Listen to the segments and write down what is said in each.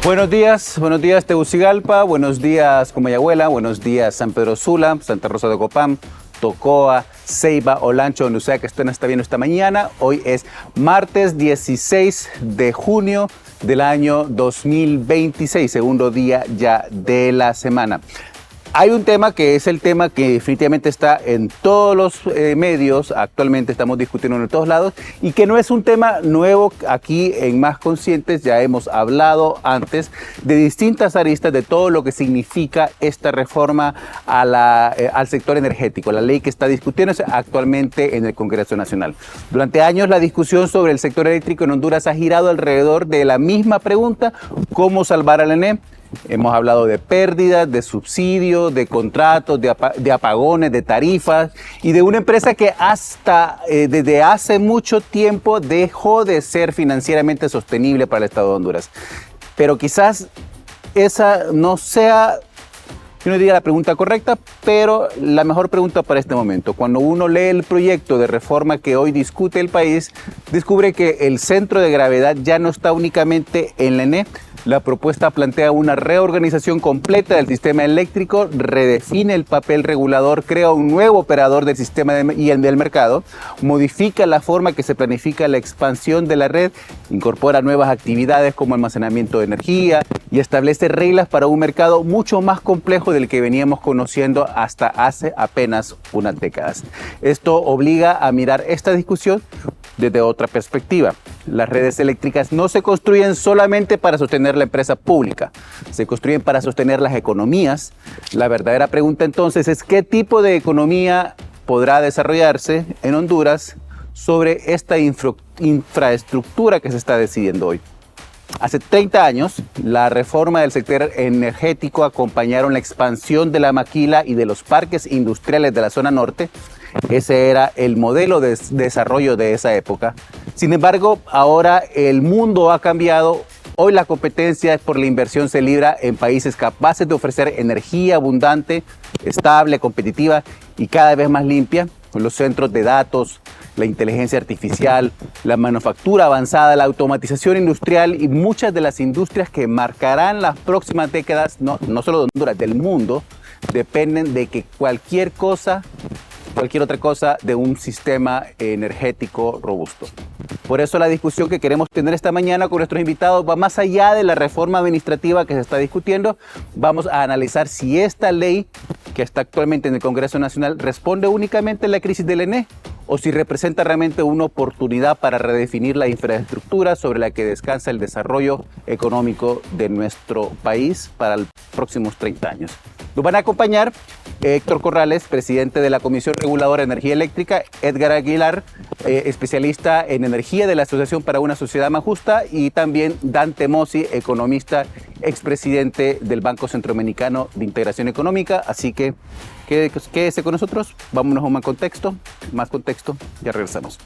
Buenos días Tegucigalpa, buenos días Comayagüela, buenos días San Pedro Sula, Santa Rosa de Copán, Tocoa, Ceiba, Olancho, donde sea que estén está viendo esta mañana. Hoy es martes 16 de junio del año 2026, segundo día ya de la semana. Hay un tema que es el tema que definitivamente está en todos los medios, actualmente estamos discutiendo en todos lados, y que no es un tema nuevo aquí en Más Conscientes. Ya hemos hablado antes de distintas aristas de todo lo que significa esta reforma al sector energético, la ley que está discutiéndose actualmente en el Congreso Nacional. Durante años la discusión sobre el sector eléctrico en Honduras ha girado alrededor de la misma pregunta: ¿cómo salvar al ENE? Hemos hablado de pérdidas, de subsidios, de contratos, de apagones, de tarifas y de una empresa que hasta desde hace mucho tiempo dejó de ser financieramente sostenible para el Estado de Honduras. Pero quizás esa no sea, yo no diría la pregunta correcta, pero la mejor pregunta para este momento. Cuando uno lee el proyecto de reforma que hoy discute el país, descubre que el centro de gravedad ya no está únicamente en la ENE. La propuesta plantea una reorganización completa del sistema eléctrico, redefine el papel regulador, crea un nuevo operador del sistema y el del mercado, modifica la forma que se planifica la expansión de la red, incorpora nuevas actividades como almacenamiento de energía y establece reglas para un mercado mucho más complejo del que veníamos conociendo hasta hace apenas unas décadas. Esto obliga a mirar esta discusión desde otra perspectiva. Las redes eléctricas no se construyen solamente para sostener la empresa pública, se construyen para sostener las economías. La verdadera pregunta entonces es: ¿qué tipo de economía podrá desarrollarse en Honduras sobre esta infraestructura que se está decidiendo hoy? Hace 30 años, la reforma del sector energético acompañaron la expansión de la maquila y de los parques industriales de la zona norte. Ese era el modelo de desarrollo de esa época. Sin embargo, ahora el mundo ha cambiado. Hoy la competencia por la inversión se libra en países capaces de ofrecer energía abundante, estable, competitiva y cada vez más limpia, con los centros de datos, la inteligencia artificial, la manufactura avanzada, la automatización industrial y muchas de las industrias que marcarán las próximas décadas, no solo de Honduras, del mundo, dependen de que cualquier otra cosa de un sistema energético robusto. Por eso la discusión que queremos tener esta mañana con nuestros invitados va más allá de la reforma administrativa que se está discutiendo. Vamos a analizar si esta ley que está actualmente en el Congreso Nacional responde únicamente a la crisis del ENE o si representa realmente una oportunidad para redefinir la infraestructura sobre la que descansa el desarrollo económico de nuestro país para los próximos 30 años. Nos van a acompañar Héctor Corrales, presidente de la Comisión Reguladora de Energía Eléctrica; Edgar Aguilar, especialista en energía de la Asociación para una Sociedad Más Justa; y también Dante Mossi, economista, expresidente del Banco Centroamericano de Integración Económica. Así que quédese con nosotros, vámonos a más contexto, ya regresamos.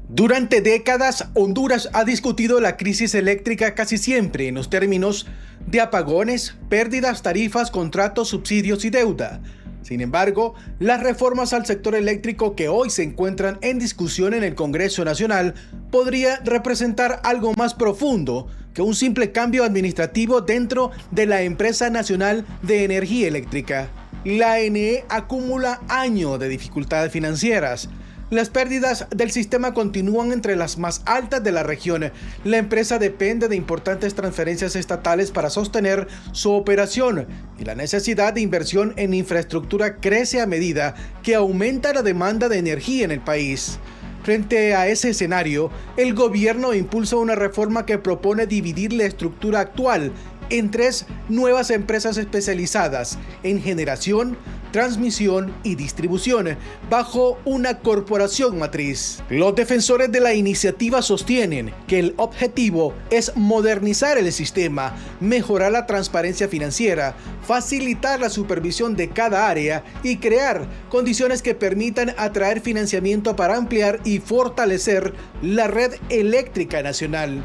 Durante décadas, Honduras ha discutido la crisis eléctrica casi siempre en los términos de apagones, pérdidas, tarifas, contratos, subsidios y deuda. Sin embargo, las reformas al sector eléctrico que hoy se encuentran en discusión en el Congreso Nacional podría representar algo más profundo que un simple cambio administrativo dentro de la Empresa Nacional de Energía Eléctrica. La ENE acumula años de dificultades financieras. Las pérdidas del sistema continúan entre las más altas de la región. La empresa depende de importantes transferencias estatales para sostener su operación y la necesidad de inversión en infraestructura crece a medida que aumenta la demanda de energía en el país. Frente a ese escenario, el gobierno impulsa una reforma que propone dividir la estructura actual en 3 nuevas empresas especializadas en generación, transmisión y distribución, bajo una corporación matriz. Los defensores de la iniciativa sostienen que el objetivo es modernizar el sistema, mejorar la transparencia financiera, facilitar la supervisión de cada área y crear condiciones que permitan atraer financiamiento para ampliar y fortalecer la red eléctrica nacional.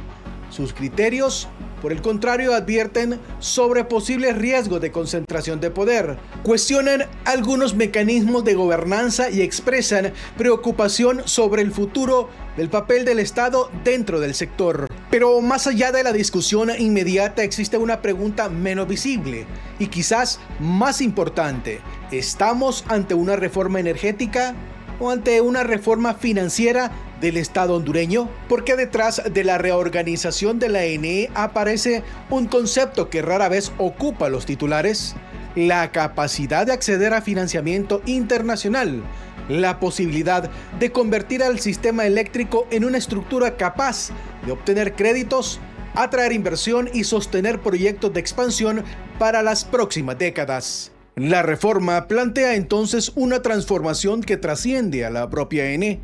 Sus criterios: Por el contrario, advierten sobre posibles riesgos de concentración de poder, cuestionan algunos mecanismos de gobernanza y expresan preocupación sobre el futuro del papel del Estado dentro del sector. Pero más allá de la discusión inmediata existe una pregunta menos visible y quizás más importante. ¿Estamos ante una reforma energética o ante una reforma financiera del Estado hondureño? Porque detrás de la reorganización de la ENE aparece un concepto que rara vez ocupa los titulares: la capacidad de acceder a financiamiento internacional, la posibilidad de convertir al sistema eléctrico en una estructura capaz de obtener créditos, atraer inversión y sostener proyectos de expansión para las próximas décadas. La reforma plantea entonces una transformación que trasciende a la propia ENE.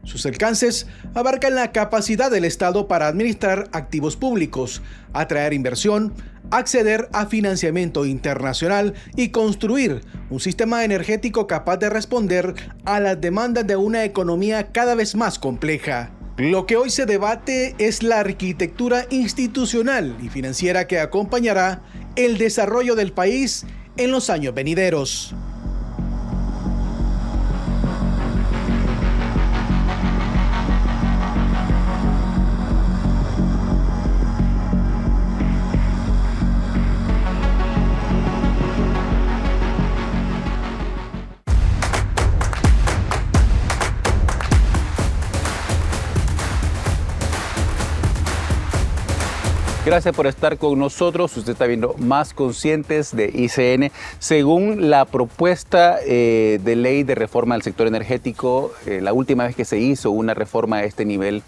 Sus alcances abarcan la capacidad del Estado para administrar activos públicos, atraer inversión, acceder a financiamiento internacional y construir un sistema energético capaz de responder a las demandas de una economía cada vez más compleja. Lo que hoy se debate es la arquitectura institucional y financiera que acompañará el desarrollo del país en los años venideros. Gracias por estar con nosotros. Usted está viendo Más Conscientes de ICN. Según la propuesta de ley de reforma del sector energético, la última vez que se hizo una reforma a este nivel,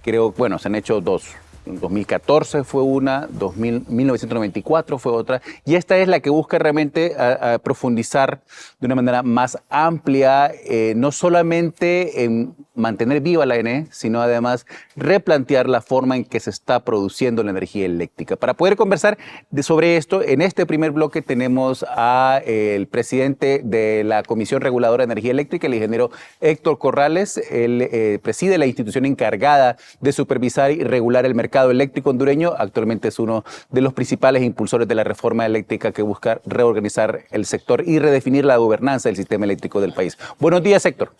creo, bueno, se han hecho dos. En 2014 fue una, 1994 fue otra, y esta es la que busca realmente a profundizar de una manera más amplia, no solamente en mantener viva la ENE, sino además replantear la forma en que se está produciendo la energía eléctrica. Para poder conversar sobre esto, en este primer bloque tenemos al presidente de la Comisión Reguladora de Energía Eléctrica, el ingeniero Héctor Corrales. Él preside la institución encargada de supervisar y regular el mercado eléctrico hondureño. Actualmente es uno de los principales impulsores de la reforma eléctrica que busca reorganizar el sector y redefinir la gobernanza del sistema eléctrico del país. Buenos días, Héctor.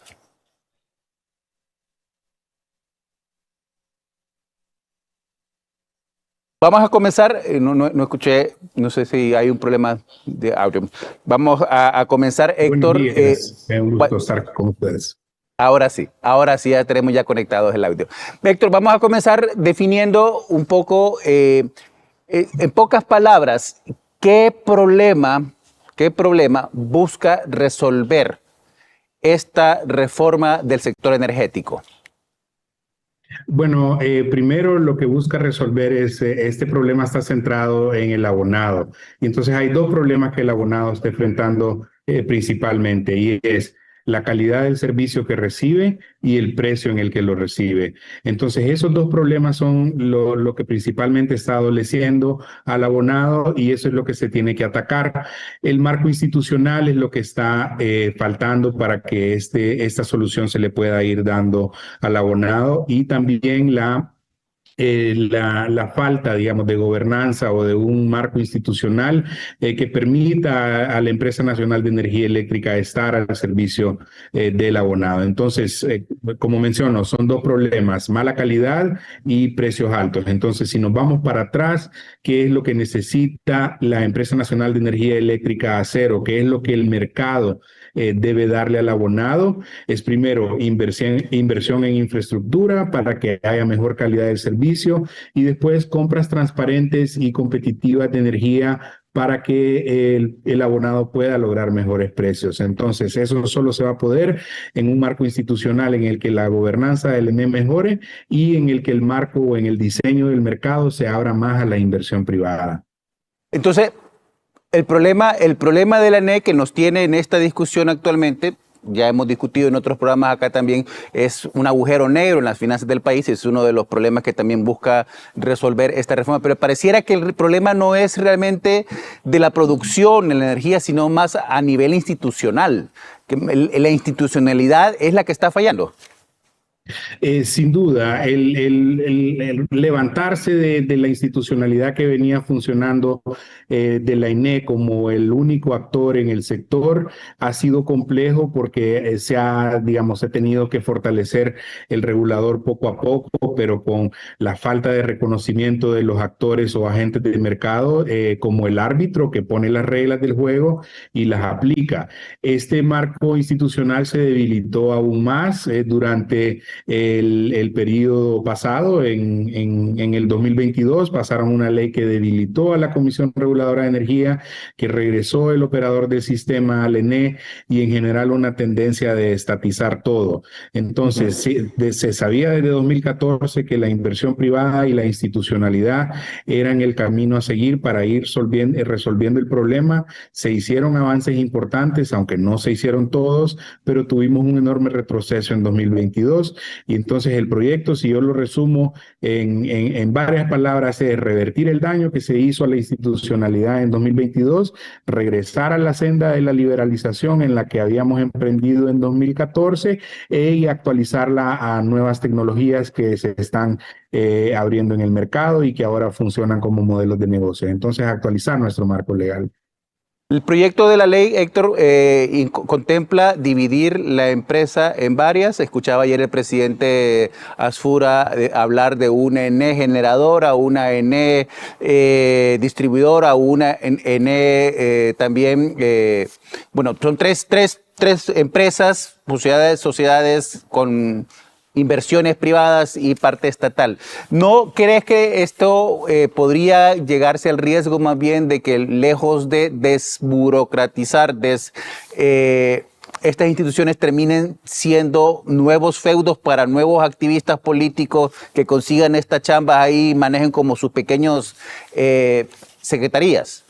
Vamos a comenzar, no escuché, no sé si hay un problema de audio. Vamos a comenzar, Héctor. Buenos días, es un gusto estar con ustedes. Ahora sí, ya tenemos ya conectados el audio. Héctor, vamos a comenzar definiendo un poco, en pocas palabras, ¿qué problema busca resolver esta reforma del sector energético? Bueno, primero lo que busca resolver es, este problema está centrado en el abonado. Y entonces hay dos problemas que el abonado está enfrentando principalmente, y es la calidad del servicio que recibe y el precio en el que lo recibe. Entonces, esos dos problemas son lo que principalmente está adoleciendo al abonado, y eso es lo que se tiene que atacar. El marco institucional es lo que está faltando para que esta solución se le pueda ir dando al abonado, y también la falta, digamos, de gobernanza o de un marco institucional que permita a la Empresa Nacional de Energía Eléctrica estar al servicio del abonado. Entonces, como menciono, son dos problemas: mala calidad y precios altos. Entonces, si nos vamos para atrás, ¿qué es lo que necesita la Empresa Nacional de Energía Eléctrica hacer, o qué es lo que el mercado debe darle al abonado? Es primero inversión en infraestructura para que haya mejor calidad del servicio, y después compras transparentes y competitivas de energía para que el abonado pueda lograr mejores precios. Entonces, eso solo se va a poder en un marco institucional en el que la gobernanza del ENE mejore y en el que el marco o en el diseño del mercado se abra más a la inversión privada. Entonces, el problema de la ENE que nos tiene en esta discusión actualmente, ya hemos discutido en otros programas acá también, es un agujero negro en las finanzas del país, y es uno de los problemas que también busca resolver esta reforma. Pero pareciera que el problema no es realmente de la producción de la energía, sino más a nivel institucional, que la institucionalidad es la que está fallando. Sin duda, el levantarse de la institucionalidad que venía funcionando de la INE como el único actor en el sector ha sido complejo porque digamos, se ha tenido que fortalecer el regulador poco a poco, pero con la falta de reconocimiento de los actores o agentes del mercado como el árbitro que pone las reglas del juego y las aplica. Este marco institucional se debilitó aún más durante el periodo pasado. En el 2022 pasaron una ley que debilitó a la Comisión Reguladora de Energía, que regresó el operador del sistema al ENE y en general una tendencia de estatizar todo. Entonces, se sabía desde 2014 que la inversión privada y la institucionalidad eran el camino a seguir para ir resolviendo el problema. Se hicieron avances importantes, aunque no se hicieron todos, pero tuvimos un enorme retroceso en 2022 y entonces el proyecto, si yo lo resumo en varias palabras, es revertir el daño que se hizo a la institucionalidad en 2022, regresar a la senda de la liberalización en la que habíamos emprendido en 2014 y actualizarla a nuevas tecnologías que se están abriendo en el mercado y que ahora funcionan como modelos de negocio. Entonces, actualizar nuestro marco legal. El proyecto de la ley, Héctor, contempla dividir la empresa en varias. Escuchaba ayer el presidente Asfura hablar de una ENE generadora, una ENE distribuidora, una ENE también. Bueno, son tres empresas, sociedades con inversiones privadas y parte estatal. ¿No crees que esto podría llegarse al riesgo más bien de que lejos de desburocratizar, estas instituciones terminen siendo nuevos feudos para nuevos activistas políticos que consigan esta chamba ahí y manejen como sus pequeños secretarías?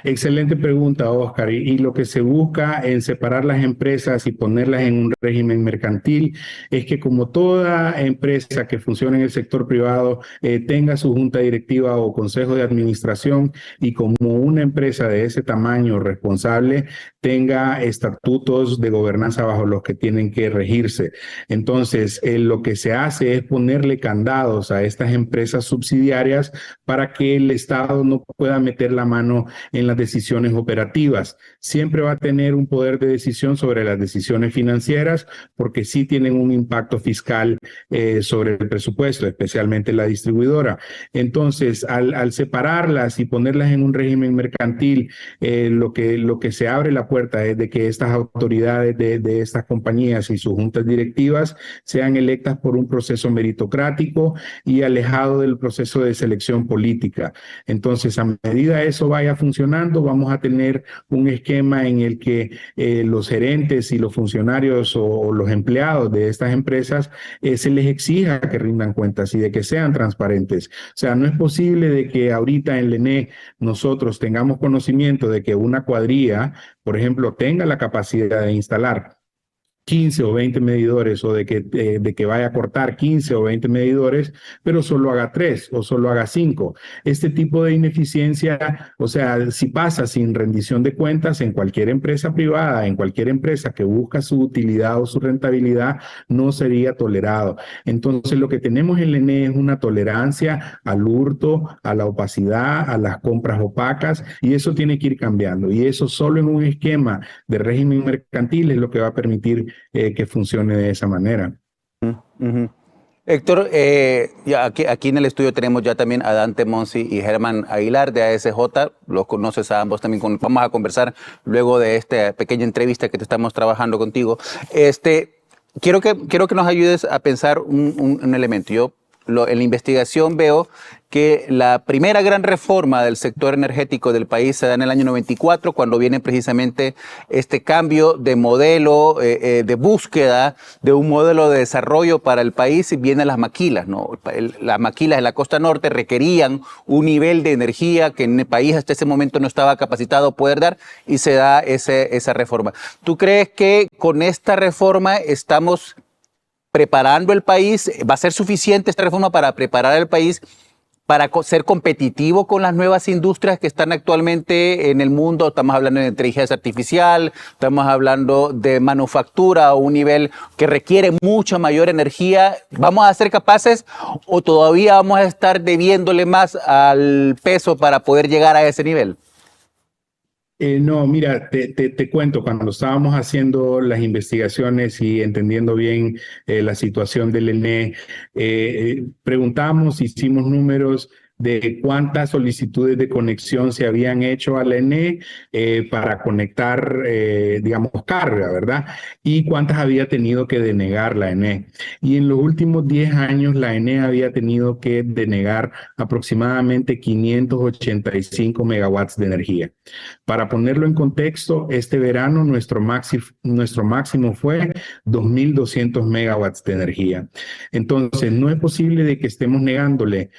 Excelente pregunta, Oscar. Y lo que se busca en separar las empresas y ponerlas en un régimen mercantil es que, como toda empresa que funciona en el sector privado, tenga su junta directiva o consejo de administración, y como una empresa de ese tamaño responsable tenga estatutos de gobernanza bajo los que tienen que regirse. Entonces, lo que se hace es ponerle candados a estas empresas subsidiarias para que el Estado no pueda meter la mano en las decisiones operativas. Siempre va a tener un poder de decisión sobre las decisiones financieras porque sí tienen un impacto fiscal sobre el presupuesto, especialmente la distribuidora. Entonces, al separarlas y ponerlas en un régimen mercantil, lo que se abre la puerta es de que estas autoridades de estas compañías y sus juntas directivas sean electas por un proceso meritocrático y alejado del proceso de selección política. Entonces, a medida eso vaya funcionando, vamos a tener un esquema en el que los gerentes y los funcionarios o los empleados de estas empresas se les exija que rindan cuentas y de que sean transparentes. O sea, no es posible de que ahorita en LENE nosotros tengamos conocimiento de que una cuadrilla, por ejemplo, tenga la capacidad de instalar 15 o 20 medidores o de que vaya a cortar 15 o 20 medidores, pero solo haga 3 o solo haga 5. Este tipo de ineficiencia, o sea, si pasa sin rendición de cuentas en cualquier empresa privada, en cualquier empresa que busca su utilidad o su rentabilidad, no sería tolerado. Entonces, lo que tenemos en LENE es una tolerancia al hurto, a la opacidad, a las compras opacas, y eso tiene que ir cambiando. Y eso solo en un esquema de régimen mercantil es lo que va a permitir que funcione de esa manera. Héctor, aquí en el estudio tenemos ya también a Dante Monsi y Germán Aguilar de ASJ. Los conoces a ambos también. Vamos a conversar luego de esta pequeña entrevista que te estamos trabajando contigo. Quiero que nos ayudes a pensar un elemento. Yo en la investigación veo que la primera gran reforma del sector energético del país se da en el año 94, cuando viene precisamente este cambio de modelo, de búsqueda de un modelo de desarrollo para el país, y vienen las maquilas, ¿no? Las maquilas en la costa norte requerían un nivel de energía que en el país hasta ese momento no estaba capacitado a poder dar, y se da esa reforma. ¿Tú crees que con esta reforma estamos preparando el país? ¿Va a ser suficiente esta reforma para preparar el país para ser competitivo con las nuevas industrias que están actualmente en el mundo? Estamos hablando de inteligencia artificial, estamos hablando de manufactura a un nivel que requiere mucha mayor energía. ¿Vamos a ser capaces o todavía vamos a estar debiéndole más al peso para poder llegar a ese nivel? No, mira, te cuento, cuando estábamos haciendo las investigaciones y entendiendo bien la situación del ENE, preguntamos, hicimos números de cuántas solicitudes de conexión se habían hecho a la ENE para conectar, digamos, carga, ¿verdad? Y cuántas había tenido que denegar la ENE. Y en los últimos 10 años la ENE había tenido que denegar aproximadamente 585 megawatts de energía. Para ponerlo en contexto, este verano nuestro máximo fue 2.200 megawatts de energía. Entonces, no es posible de que estemos negándole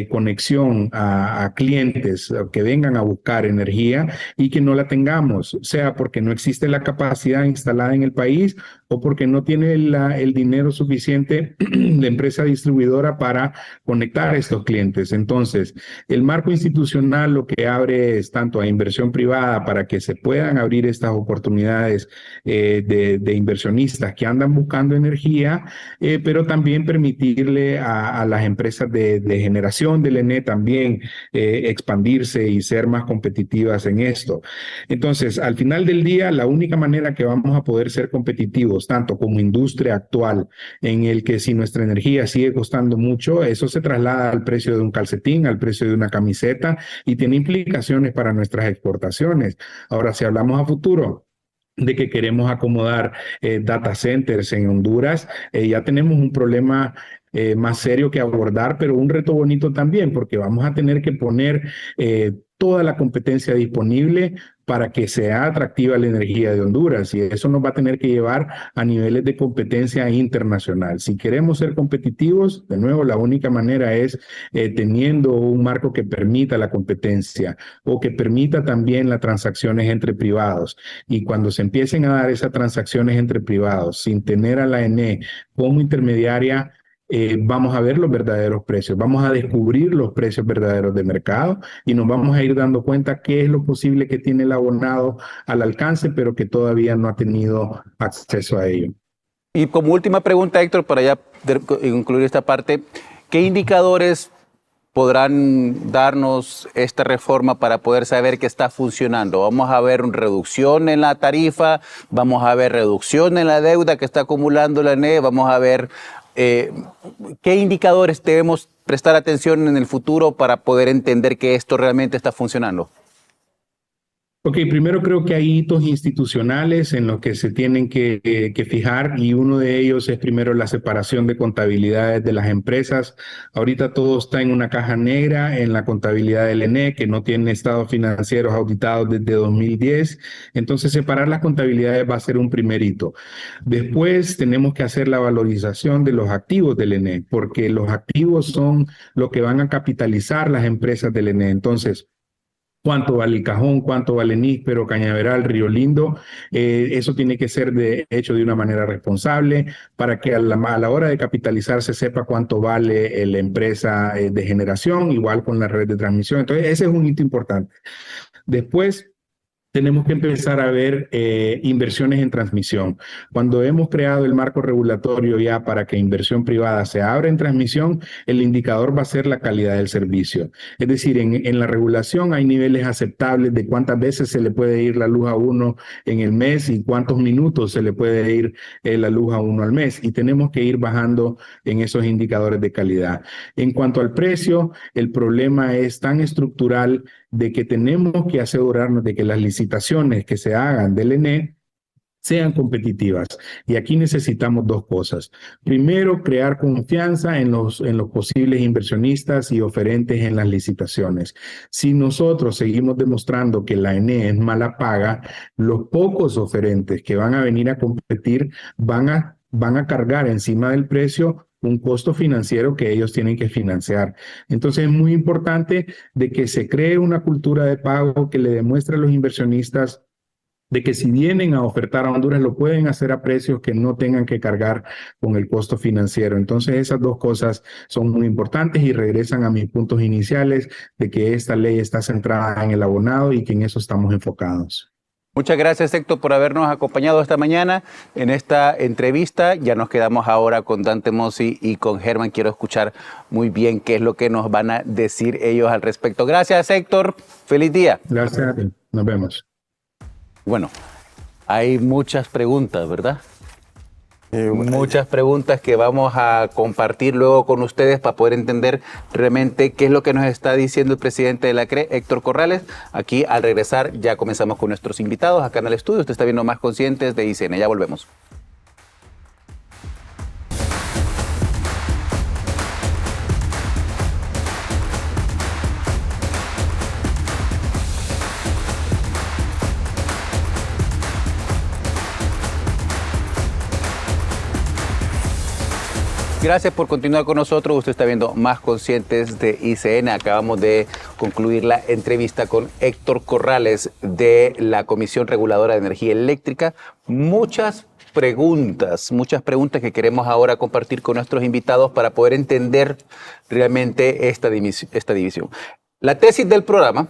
conexión a clientes que vengan a buscar energía y que no la tengamos, sea porque no existe la capacidad instalada en el país o porque no tiene el dinero suficiente la empresa distribuidora para conectar a estos clientes. Entonces, el marco institucional lo que abre es tanto a inversión privada para que se puedan abrir estas oportunidades de inversionistas que andan buscando energía, pero también permitirle a las empresas de generación del ENE también expandirse y ser más competitivas en esto. Entonces, al final del día, la única manera que vamos a poder ser competitivos, tanto como industria actual, en el que si nuestra energía sigue costando mucho, eso se traslada al precio de un calcetín, al precio de una camiseta y tiene implicaciones para nuestras exportaciones. Ahora, si hablamos a futuro de que queremos acomodar data centers en Honduras, ya tenemos un problema más serio que abordar, pero un reto bonito también, porque vamos a tener que poner toda la competencia disponible para que sea atractiva la energía de Honduras, y eso nos va a tener que llevar a niveles de competencia internacional. Si queremos ser competitivos, de nuevo, la única manera es teniendo un marco que permita la competencia o que permita también las transacciones entre privados. Y cuando se empiecen a dar esas transacciones entre privados sin tener a la ENE como intermediaria, vamos a ver los verdaderos precios, vamos a descubrir los precios verdaderos de mercado y nos vamos a ir dando cuenta qué es lo posible que tiene el abonado al alcance, pero que todavía no ha tenido acceso a ello. Y como última pregunta, Héctor, para ya concluir esta parte, ¿qué indicadores podrán darnos esta reforma para poder saber que está funcionando? ¿Vamos a ver una reducción en la tarifa? ¿Vamos a ver reducción en la deuda que está acumulando la ENE? ¿Vamos a ver qué indicadores debemos prestar atención en el futuro para poder entender que esto realmente está funcionando? Ok, primero creo que hay hitos institucionales en los que se tienen que fijar, y uno de ellos es primero la separación de contabilidades de las empresas. Ahorita todo está en una caja negra en la contabilidad del ENE, que no tiene estados financieros auditados desde 2010. Entonces, separar las contabilidades va a ser un primer hito. Después tenemos que hacer la valorización de los activos del ENE, porque los activos son lo que van a capitalizar las empresas del ENE. Entonces, cuánto vale el Cajón, cuánto vale Níspero, Cañaveral, Río Lindo. Eso tiene que ser hecho de una manera responsable para que a la hora de capitalizarse sepa cuánto vale la empresa de generación, igual con la red de transmisión. Entonces, ese es un hito importante. Después, tenemos que empezar a ver inversiones en transmisión. Cuando hemos creado el marco regulatorio ya para que inversión privada se abra en transmisión, el indicador va a ser la calidad del servicio. Es decir, en la regulación hay niveles aceptables de cuántas veces se le puede ir la luz a uno en el mes y cuántos minutos se le puede ir la luz a uno al mes. Y tenemos que ir bajando en esos indicadores de calidad. En cuanto al precio, el problema es tan estructural de que tenemos que asegurarnos de que las licitaciones que se hagan del ENE sean competitivas. Y aquí necesitamos dos cosas. Primero, crear confianza en los posibles inversionistas y oferentes en las licitaciones. Si nosotros seguimos demostrando que la ENE es mala paga, los pocos oferentes que van a venir a competir van a cargar encima del precio un costo financiero que ellos tienen que financiar. Entonces es muy importante de que se cree una cultura de pago que le demuestre a los inversionistas de que si vienen a ofertar a Honduras, lo pueden hacer a precios que no tengan que cargar con el costo financiero. Entonces, esas dos cosas son muy importantes y regresan a mis puntos iniciales de que esta ley está centrada en el abonado y que en eso estamos enfocados. Muchas gracias, Héctor, por habernos acompañado esta mañana en esta entrevista. Ya nos quedamos ahora con Dante Mossi y con Germán. Quiero escuchar muy bien qué es lo que nos van a decir ellos al respecto. Gracias, Héctor. Feliz día. Gracias a ti. Nos vemos. Bueno, hay muchas preguntas, ¿verdad? Muchas preguntas que vamos a compartir luego con ustedes para poder entender realmente qué es lo que nos está diciendo el presidente de la CRE, Héctor Corrales. Aquí al regresar ya comenzamos con nuestros invitados acá en el estudio. Usted está viendo Más Conscientes de ICN. Ya volvemos. Gracias por continuar con nosotros. Usted está viendo Más Conscientes de ICN. Acabamos de concluir la entrevista con Héctor Corrales de la Comisión Reguladora de Energía Eléctrica. Muchas preguntas que queremos ahora compartir con nuestros invitados para poder entender realmente esta división. La tesis del programa,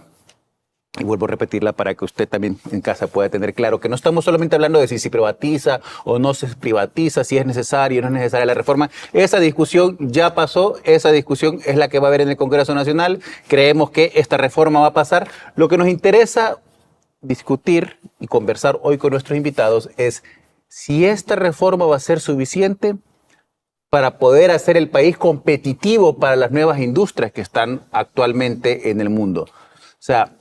y vuelvo a repetirla para que usted también en casa pueda tener claro que no estamos solamente hablando de si se privatiza o no se privatiza, si es necesaria o no es necesaria la reforma. Esa discusión ya pasó, esa discusión es la que va a haber en el Congreso Nacional. Creemos que esta reforma va a pasar. Lo que nos interesa discutir y conversar hoy con nuestros invitados es si esta reforma va a ser suficiente para poder hacer el país competitivo para las nuevas industrias que están actualmente en el mundo. O sea,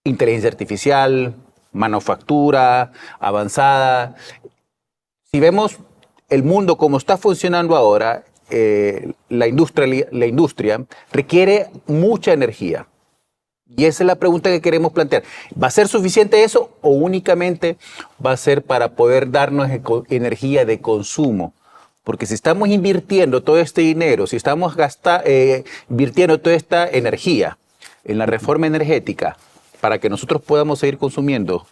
inteligencia artificial, manufactura avanzada. Si vemos el mundo como está funcionando ahora, la industria requiere mucha energía. Y esa es la pregunta que queremos plantear. ¿Va a ser suficiente eso o únicamente va a ser para poder darnos energía de consumo? Porque si estamos invirtiendo todo este dinero, si estamos invirtiendo toda esta energía en la reforma energética, para que nosotros podamos seguir consumiendo.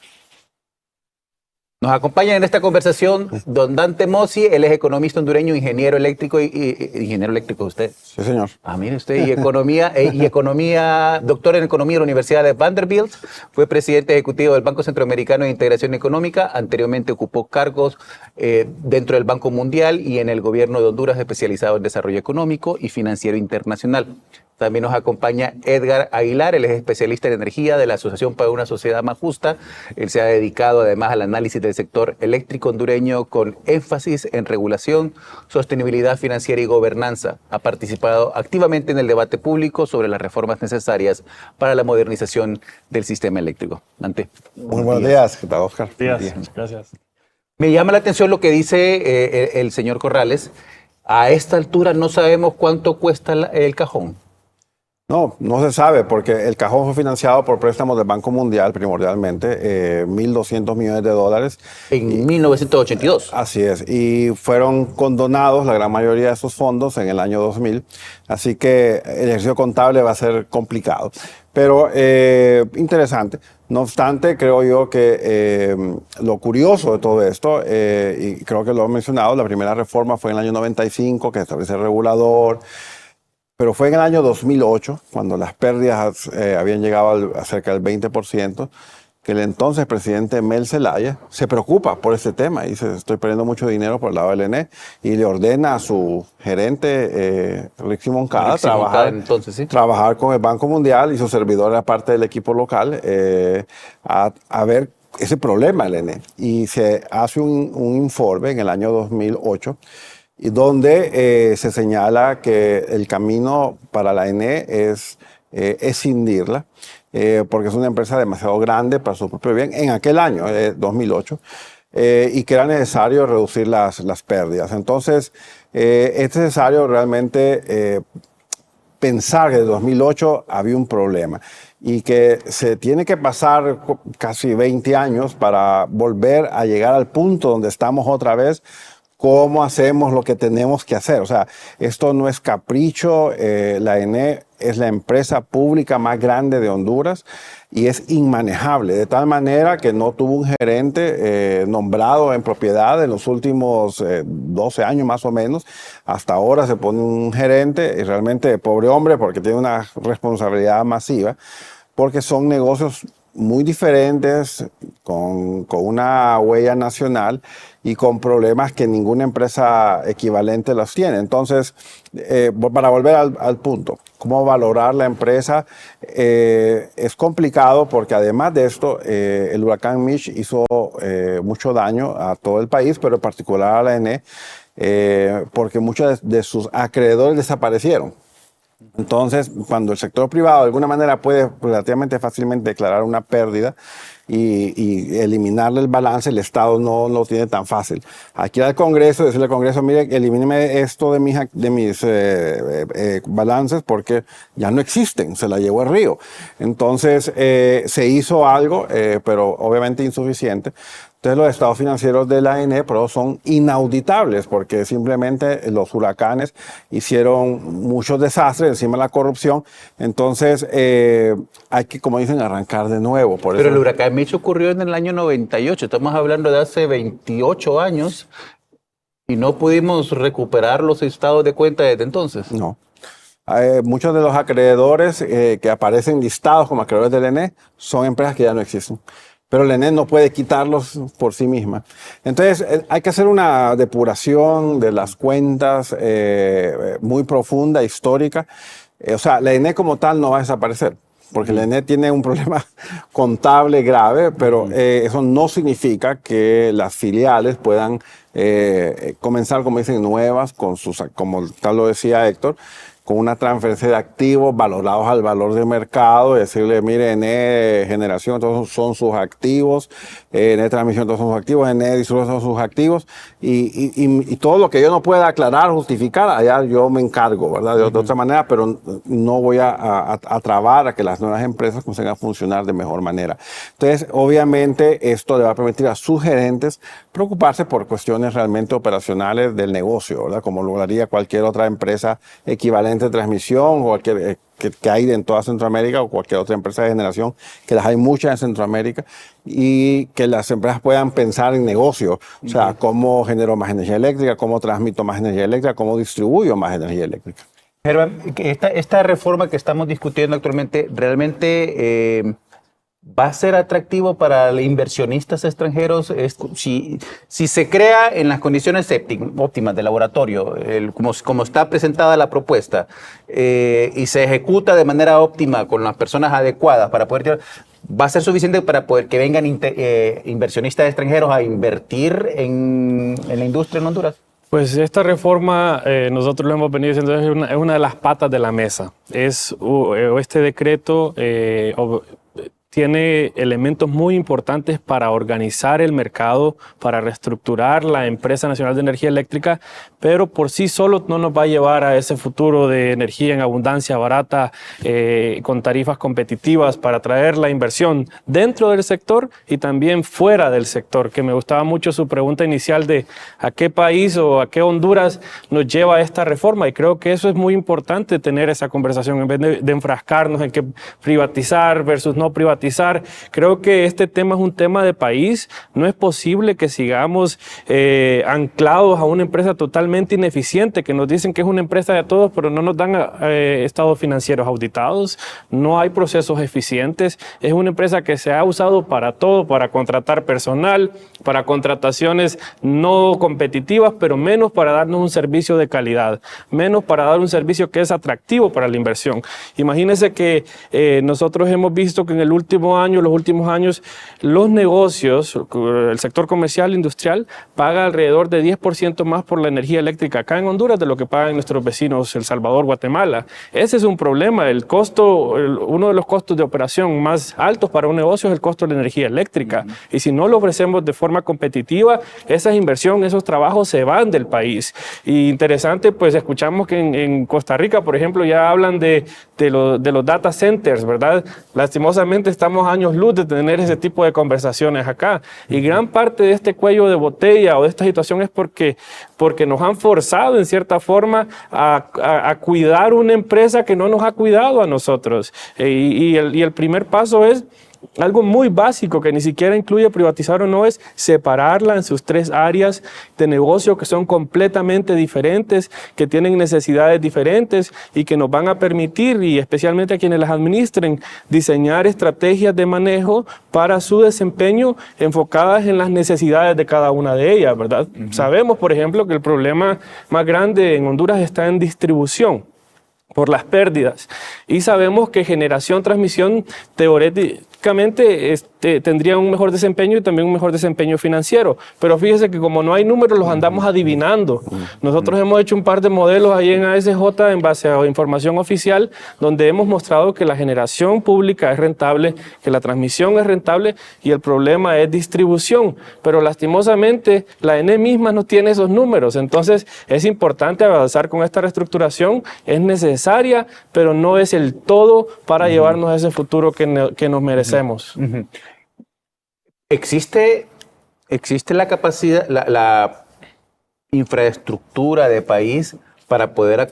Nos acompaña en esta conversación don Dante Mossi, él es economista hondureño, ingeniero eléctrico ingeniero eléctrico usted. Sí, señor. Ah, mire usted, y economía, doctor en economía de la Universidad de Vanderbilt, fue presidente ejecutivo del Banco Centroamericano de Integración Económica, anteriormente ocupó cargos dentro del Banco Mundial y en el gobierno de Honduras especializado en desarrollo económico y financiero internacional. También nos acompaña Edgar Aguilar, él es especialista en energía de la Asociación para una Sociedad Más Justa. Él se ha dedicado además al análisis del sector eléctrico hondureño con énfasis en regulación, sostenibilidad financiera y gobernanza. Ha participado activamente en el debate público sobre las reformas necesarias para la modernización del sistema eléctrico. Dante. Muy buenos días. ¿Qué tal, Oscar? Gracias. Me llama la atención lo que dice el señor Corrales. A esta altura no sabemos cuánto cuesta el cajón. No, no se sabe porque el cajón fue financiado por préstamos del Banco Mundial primordialmente, 1.200 millones de dólares. En 1982. Así es, y fueron condonados la gran mayoría de esos fondos en el año 2000, así que el ejercicio contable va a ser complicado, pero interesante. No obstante, creo yo que lo curioso de todo esto, y creo que lo he mencionado, la primera reforma fue en el año 95, que establece el regulador. Pero fue en el año 2008, cuando las pérdidas habían llegado a cerca del 20%, que el entonces presidente Mel Zelaya se preocupa por este tema y dice, estoy perdiendo mucho dinero por el lado del ENE, y le ordena a su gerente, Rixi Moncada, trabajar con el Banco Mundial y su servidor era parte del equipo local a ver ese problema del ENE. Y se hace un informe en el año 2008 y donde se señala que el camino para la ENE es escindirla, porque es una empresa demasiado grande para su propio bien, en aquel año, 2008, y que era necesario reducir las pérdidas. Entonces, es necesario realmente pensar que en 2008 había un problema y que se tiene que pasar casi 20 años para volver a llegar al punto donde estamos otra vez, cómo hacemos lo que tenemos que hacer. O sea, esto no es capricho. La ENE es la empresa pública más grande de Honduras y es inmanejable, de tal manera que no tuvo un gerente nombrado en propiedad en los últimos 12 años más o menos. Hasta ahora se pone un gerente, y realmente pobre hombre, porque tiene una responsabilidad masiva, porque son negocios muy diferentes, con una huella nacional y con problemas que ninguna empresa equivalente los tiene. Entonces, para volver al punto, ¿cómo valorar la empresa? Es complicado porque además de esto, el huracán Mitch hizo mucho daño a todo el país, pero en particular a la ENE, porque muchos de sus acreedores desaparecieron. Entonces, cuando el sector privado de alguna manera puede relativamente fácilmente declarar una pérdida y eliminarle el balance, el Estado no lo tiene tan fácil. Aquí al Congreso, decirle al Congreso, mire, elimíneme esto de mis balances porque ya no existen, se la llevó el río. Entonces, se hizo algo, pero obviamente insuficiente. Entonces los estados financieros de la ENE son inauditables porque simplemente los huracanes hicieron muchos desastres, encima de la corrupción. Entonces hay que, como dicen, arrancar de nuevo. Pero el huracán Mitch ocurrió en el año 98, estamos hablando de hace 28 años y no pudimos recuperar los estados de cuenta desde entonces. No. Muchos de los acreedores que aparecen listados como acreedores del ENE son empresas que ya no existen. Pero la ENE no puede quitarlos por sí misma. Entonces, hay que hacer una depuración de las cuentas muy profunda, histórica. O sea, la ENE como tal no va a desaparecer, porque la ENE tiene un problema contable grave, pero eso no significa que las filiales puedan comenzar, como dicen, nuevas, como tal lo decía Héctor, con una transferencia de activos valorados al valor de mercado, y decirle, mire, ENE Generación, todos son sus activos, ENE Transmisión, todos son sus activos, ENE Distribución, son sus activos, y todo lo que yo no pueda aclarar, justificar, allá yo me encargo, ¿verdad? De otra manera, pero no voy a trabar a que las nuevas empresas consigan funcionar de mejor manera. Entonces, obviamente, esto le va a permitir a sus gerentes preocuparse por cuestiones realmente operacionales del negocio, ¿verdad? Como lo haría cualquier otra empresa equivalente de transmisión, o que hay en toda Centroamérica, o cualquier otra empresa de generación, que las hay muchas en Centroamérica, y que las empresas puedan pensar en negocio, o sea, cómo genero más energía eléctrica, cómo transmito más energía eléctrica, cómo distribuyo más energía eléctrica. Germán, esta reforma que estamos discutiendo actualmente, ¿realmente va a ser atractivo para inversionistas extranjeros? Si se crea en las condiciones óptimas de laboratorio, como está presentada la propuesta, y se ejecuta de manera óptima con las personas adecuadas para poder... ¿Va a ser suficiente para poder que vengan inversionistas extranjeros a invertir en la industria en Honduras? Pues esta reforma, nosotros lo hemos venido diciendo, es una de las patas de la mesa. Este decreto tiene elementos muy importantes para organizar el mercado, para reestructurar la Empresa Nacional de Energía Eléctrica, pero por sí solo no nos va a llevar a ese futuro de energía en abundancia, barata, con tarifas competitivas para atraer la inversión dentro del sector y también fuera del sector, que me gustaba mucho su pregunta inicial de a qué país o a qué Honduras nos lleva esta reforma, y creo que eso es muy importante, tener esa conversación en vez de enfrascarnos en que privatizar versus no privatizar. Creo que este tema es un tema de país. No es posible que sigamos anclados a una empresa totalmente ineficiente, que nos dicen que es una empresa de todos, pero no nos dan estados financieros auditados, no hay procesos eficientes. Es una empresa que se ha usado para todo, para contratar personal, para contrataciones no competitivas, pero menos para darnos un servicio de calidad, menos para dar un servicio que es atractivo para la inversión. Imagínense que nosotros hemos visto que en los últimos años, los negocios, el sector comercial, industrial, paga alrededor de 10% más por la energía eléctrica acá en Honduras de lo que pagan nuestros vecinos El Salvador, Guatemala. Ese es un problema. El costo, uno de los costos de operación más altos para un negocio es el costo de la energía eléctrica. Y si no lo ofrecemos de forma competitiva, esas inversiones, esos trabajos se van del país. Y interesante, pues escuchamos que en Costa Rica, por ejemplo, ya hablan de los data centers, ¿verdad? Lastimosamente estamos a años luz de tener ese tipo de conversaciones acá. Y gran parte de este cuello de botella o de esta situación es porque nos han forzado en cierta forma a cuidar una empresa que no nos ha cuidado a nosotros. Y el primer paso es algo muy básico que ni siquiera incluye privatizar o no, es separarla en sus 3 áreas de negocio que son completamente diferentes, que tienen necesidades diferentes y que nos van a permitir, y especialmente a quienes las administren, diseñar estrategias de manejo para su desempeño enfocadas en las necesidades de cada una de ellas, ¿verdad? Sabemos, por ejemplo, que el problema más grande en Honduras está en distribución por las pérdidas, y sabemos que generación, transmisión teóricamente tendría un mejor desempeño y también un mejor desempeño financiero, pero fíjese que como no hay números los andamos adivinando. Nosotros hemos hecho un par de modelos ahí en ASJ en base a información oficial donde hemos mostrado que la generación pública es rentable, que la transmisión es rentable y el problema es distribución, pero lastimosamente la ENE misma no tiene esos números. Entonces es importante avanzar con esta reestructuración, es necesaria, pero no es el todo para llevarnos a ese futuro que nos merecemos. ¿Existe la capacidad, la infraestructura de país para poder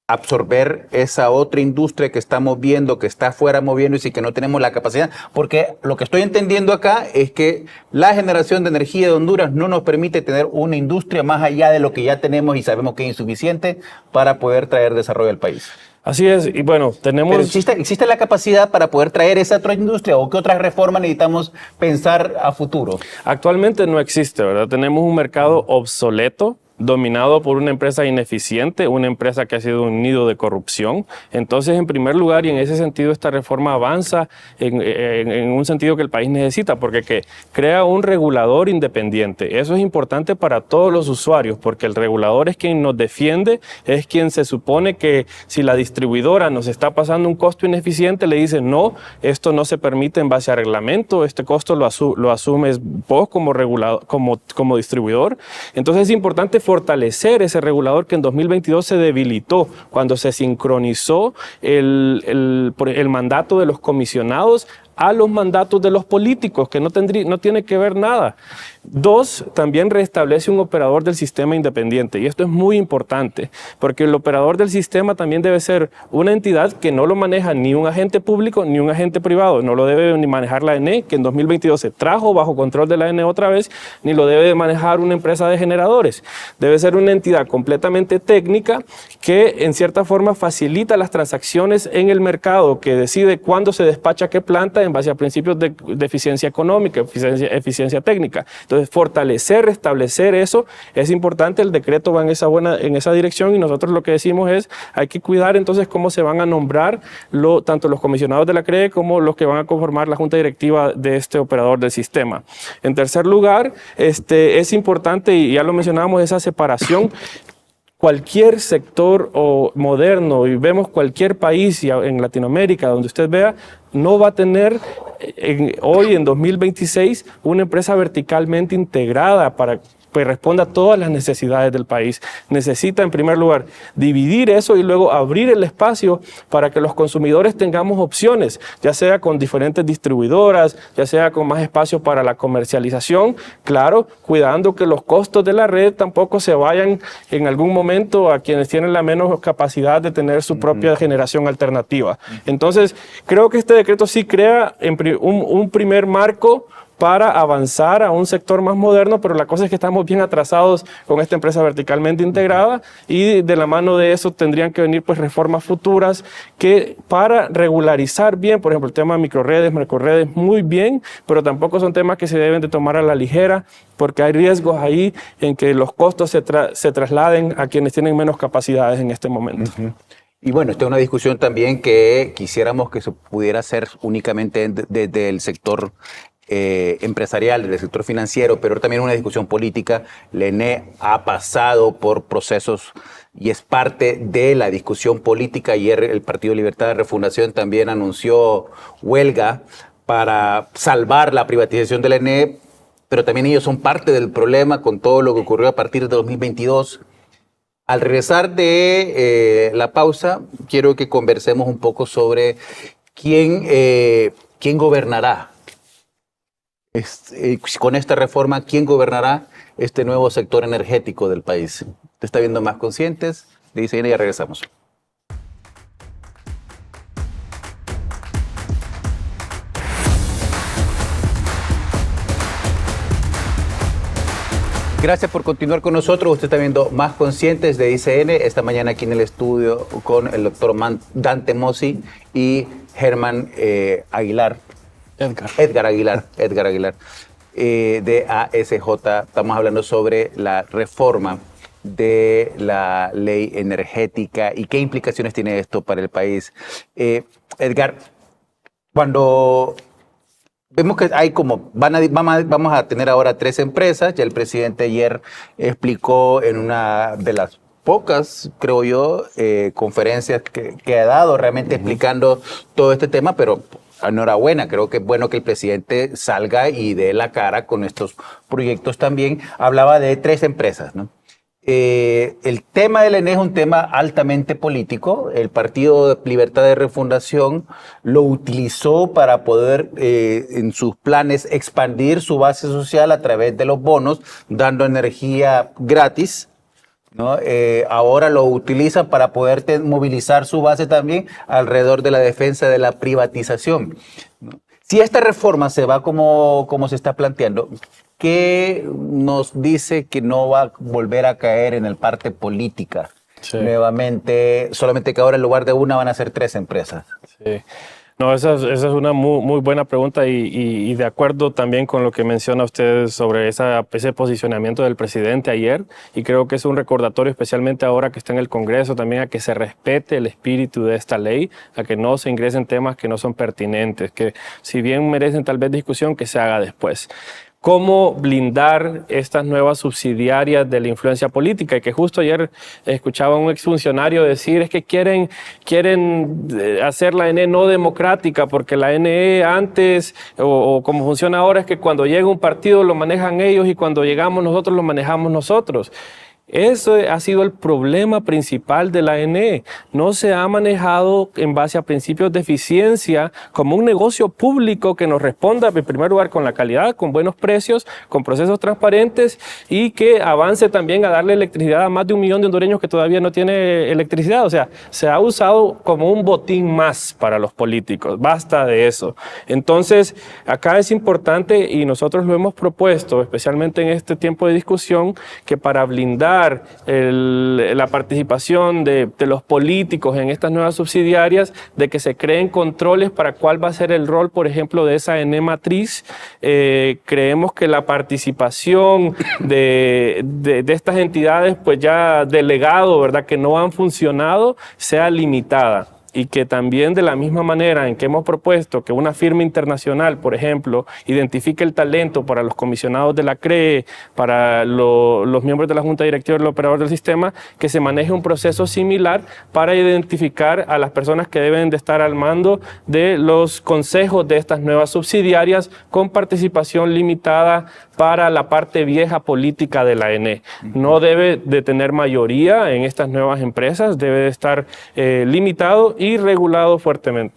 absorber esa otra industria que estamos viendo, que está afuera moviéndose y que no tenemos la capacidad? Porque lo que estoy entendiendo acá es que la generación de energía de Honduras no nos permite tener una industria más allá de lo que ya tenemos y sabemos que es insuficiente para poder traer desarrollo al país. Así es, y bueno, tenemos... ¿Pero existe la capacidad para poder traer esa otra industria o qué otras reformas necesitamos pensar a futuro? Actualmente no existe, ¿verdad? Tenemos un mercado obsoleto, dominado por una empresa ineficiente, una empresa que ha sido un nido de corrupción. Entonces, en primer lugar, y en ese sentido, esta reforma avanza en un sentido que el país necesita, porque crea un regulador independiente. Eso es importante para todos los usuarios, porque el regulador es quien nos defiende, es quien se supone que si la distribuidora nos está pasando un costo ineficiente, le dice no, esto no se permite en base a reglamento, este costo lo asumes vos como regulador, como distribuidor. Entonces es importante fortalecer ese regulador que en 2022 se debilitó cuando se sincronizó el mandato de los comisionados a los mandatos de los políticos, que no tiene que ver nada. 2, también restablece un operador del sistema independiente, y esto es muy importante, porque el operador del sistema también debe ser una entidad que no lo maneja ni un agente público ni un agente privado, no lo debe ni manejar la ENE, que en 2022 se trajo bajo control de la ENE otra vez, ni lo debe manejar una empresa de generadores. Debe ser una entidad completamente técnica que en cierta forma facilita las transacciones en el mercado, que decide cuándo se despacha qué planta en base a principios de eficiencia económica, eficiencia técnica. Entonces, fortalecer, restablecer eso es importante. El decreto va en esa dirección, y nosotros lo que decimos es hay que cuidar entonces cómo se van a nombrar tanto los comisionados de la CRE como los que van a conformar la junta directiva de este operador del sistema. En tercer lugar, es importante, y ya lo mencionábamos, esa separación. Cualquier sector moderno, y vemos cualquier país en Latinoamérica donde usted vea, no va a tener hoy en 2026 una empresa verticalmente integrada para que responda a todas las necesidades del país. Necesita, en primer lugar, dividir eso y luego abrir el espacio para que los consumidores tengamos opciones, ya sea con diferentes distribuidoras, ya sea con más espacio para la comercialización, claro, cuidando que los costos de la red tampoco se vayan en algún momento a quienes tienen la menos capacidad de tener su propia generación alternativa. Entonces, creo que este decreto sí crea un primer marco para avanzar a un sector más moderno, pero la cosa es que estamos bien atrasados con esta empresa verticalmente integrada, y de la mano de eso tendrían que venir pues reformas futuras que para regularizar bien, por ejemplo, el tema de microredes, macroredes, muy bien, pero tampoco son temas que se deben de tomar a la ligera, porque hay riesgos ahí en que los costos se trasladen a quienes tienen menos capacidades en este momento. Y bueno, esta es una discusión también que quisiéramos que se pudiera hacer únicamente desde el sector empresarial, del sector financiero, pero también una discusión política. La ENE ha pasado por procesos y es parte de la discusión política. Ayer el Partido Libertad de Refundación también anunció huelga para salvar la privatización de la ENE, pero también ellos son parte del problema con todo lo que ocurrió a partir de 2022. Al regresar de la pausa, quiero que conversemos un poco sobre ¿quién gobernará? Con esta reforma, ¿quién gobernará este nuevo sector energético del país? ¿Te está viendo más conscientes? Dice, y ya regresamos. Gracias por continuar con nosotros. Usted está viendo Más Conscientes de ICN. Esta mañana aquí en el estudio con el doctor Dante Mossi y Germán Aguilar. Edgar Aguilar, de ASJ. Estamos hablando sobre la reforma de la ley energética y qué implicaciones tiene esto para el país. Edgar, cuando vemos que hay vamos a tener ahora 3 empresas, ya el presidente ayer explicó en una de las pocas, creo yo, conferencias que ha dado realmente explicando todo este tema, pero enhorabuena, creo que es bueno que el presidente salga y dé la cara con estos proyectos también. Hablaba de 3 empresas, ¿no? El tema del ENE es un tema altamente político. El Partido Libertad de Refundación lo utilizó para poder, en sus planes, expandir su base social a través de los bonos, dando energía gratis, ¿no? Ahora lo utilizan para poder movilizar su base también alrededor de la defensa de la privatización, ¿no? Si esta reforma se va como se está planteando, ¿qué nos dice que no va a volver a caer en el parte política? Sí. Nuevamente, solamente que ahora en lugar de una van a ser 3 empresas. Sí. No, esa es una muy buena pregunta y de acuerdo también con lo que menciona usted sobre ese posicionamiento del presidente ayer, y creo que es un recordatorio especialmente ahora que está en el Congreso también a que se respete el espíritu de esta ley, a que no se ingresen temas que no son pertinentes, que si bien merecen tal vez discusión, que se haga después. ¿Cómo blindar estas nuevas subsidiarias de la influencia política? Y que justo ayer escuchaba a un exfuncionario decir es que quieren hacer la ENE no democrática, porque la ENE antes, o como funciona ahora, es que cuando llega un partido lo manejan ellos y cuando llegamos nosotros lo manejamos nosotros. Eso ha sido el problema principal de la ENE. No se ha manejado en base a principios de eficiencia como un negocio público que nos responda en primer lugar con la calidad, con buenos precios, con procesos transparentes y que avance también a darle electricidad a más de 1 millón de hondureños que todavía no tiene electricidad. O sea, se ha usado como un botín más para los políticos. Basta de eso. Entonces, acá es importante y nosotros lo hemos propuesto, especialmente en este tiempo de discusión, que para blindar la participación de los políticos en estas nuevas subsidiarias, de que se creen controles para cuál va a ser el rol, por ejemplo, de esa ENE matriz. Creemos que la participación de estas entidades, pues ya delegado, ¿verdad?, que no han funcionado, sea limitada. Y que también de la misma manera en que hemos propuesto que una firma internacional, por ejemplo, identifique el talento para los comisionados de la CRE, para los miembros de la Junta Directiva del Operador del Sistema, que se maneje un proceso similar para identificar a las personas que deben de estar al mando de los consejos de estas nuevas subsidiarias con participación limitada para la parte vieja política de la ENE. No debe de tener mayoría en estas nuevas empresas, debe de estar limitado y regulado fuertemente.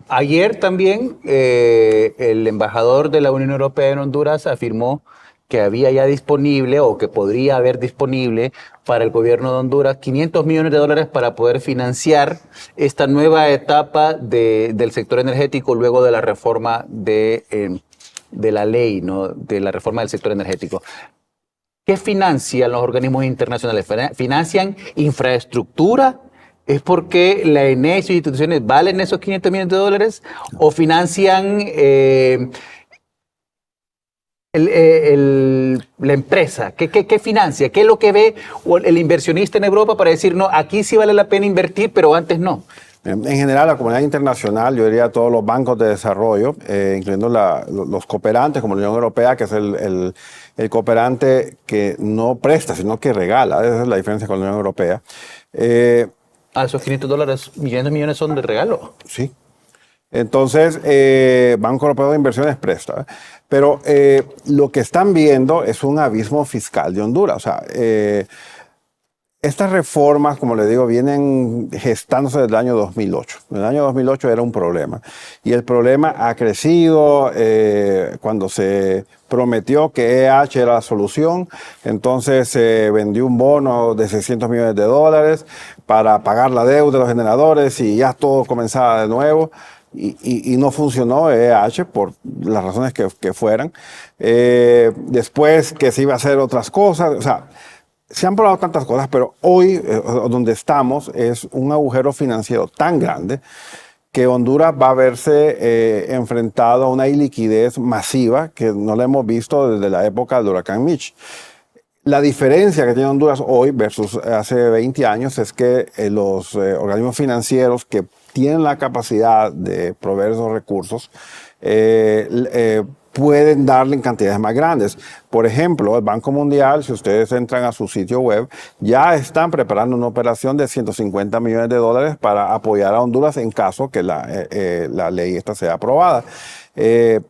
Ayer también el embajador de la Unión Europea en Honduras afirmó que había ya disponible o que podría haber disponible para el gobierno de Honduras $500 millones para poder financiar esta nueva etapa del sector energético luego de la reforma de la ley, ¿no?, de la reforma del sector energético. ¿Qué financian los organismos internacionales? ¿Financian infraestructura? ¿Es porque la ENE y sus instituciones valen esos $500 millones? ¿O financian la empresa? ¿Qué financia? ¿Qué es lo que ve el inversionista en Europa para decir, no, aquí sí vale la pena invertir, pero antes no? En general, la comunidad internacional, yo diría todos los bancos de desarrollo, incluyendo los cooperantes como la Unión Europea, que es el cooperante que no presta, sino que regala. Esa es la diferencia con la Unión Europea. Esos $500 millones son de regalo. Sí. Entonces, Banco Europeo de Inversiones presta. Pero lo que están viendo es un abismo fiscal de Honduras. O sea, Estas reformas, como le digo, vienen gestándose desde el año 2008. El año 2008 era un problema. Y el problema ha crecido cuando se prometió que EH era la solución. Entonces se vendió un bono de $600 millones para pagar la deuda de los generadores y ya todo comenzaba de nuevo. Y no funcionó EH por las razones que fueran. Después que se iba a hacer otras cosas. O sea, se han probado tantas cosas, pero hoy donde estamos es un agujero financiero tan grande que Honduras va a verse enfrentado a una iliquidez masiva que no la hemos visto desde la época del huracán Mitch. La diferencia que tiene Honduras hoy versus hace 20 años es que los organismos financieros que tienen la capacidad de proveer esos recursos pueden darle en cantidades más grandes. Por ejemplo, el Banco Mundial, si ustedes entran a su sitio web, ya están preparando una operación de $150 millones para apoyar a Honduras en caso que la ley esta sea aprobada.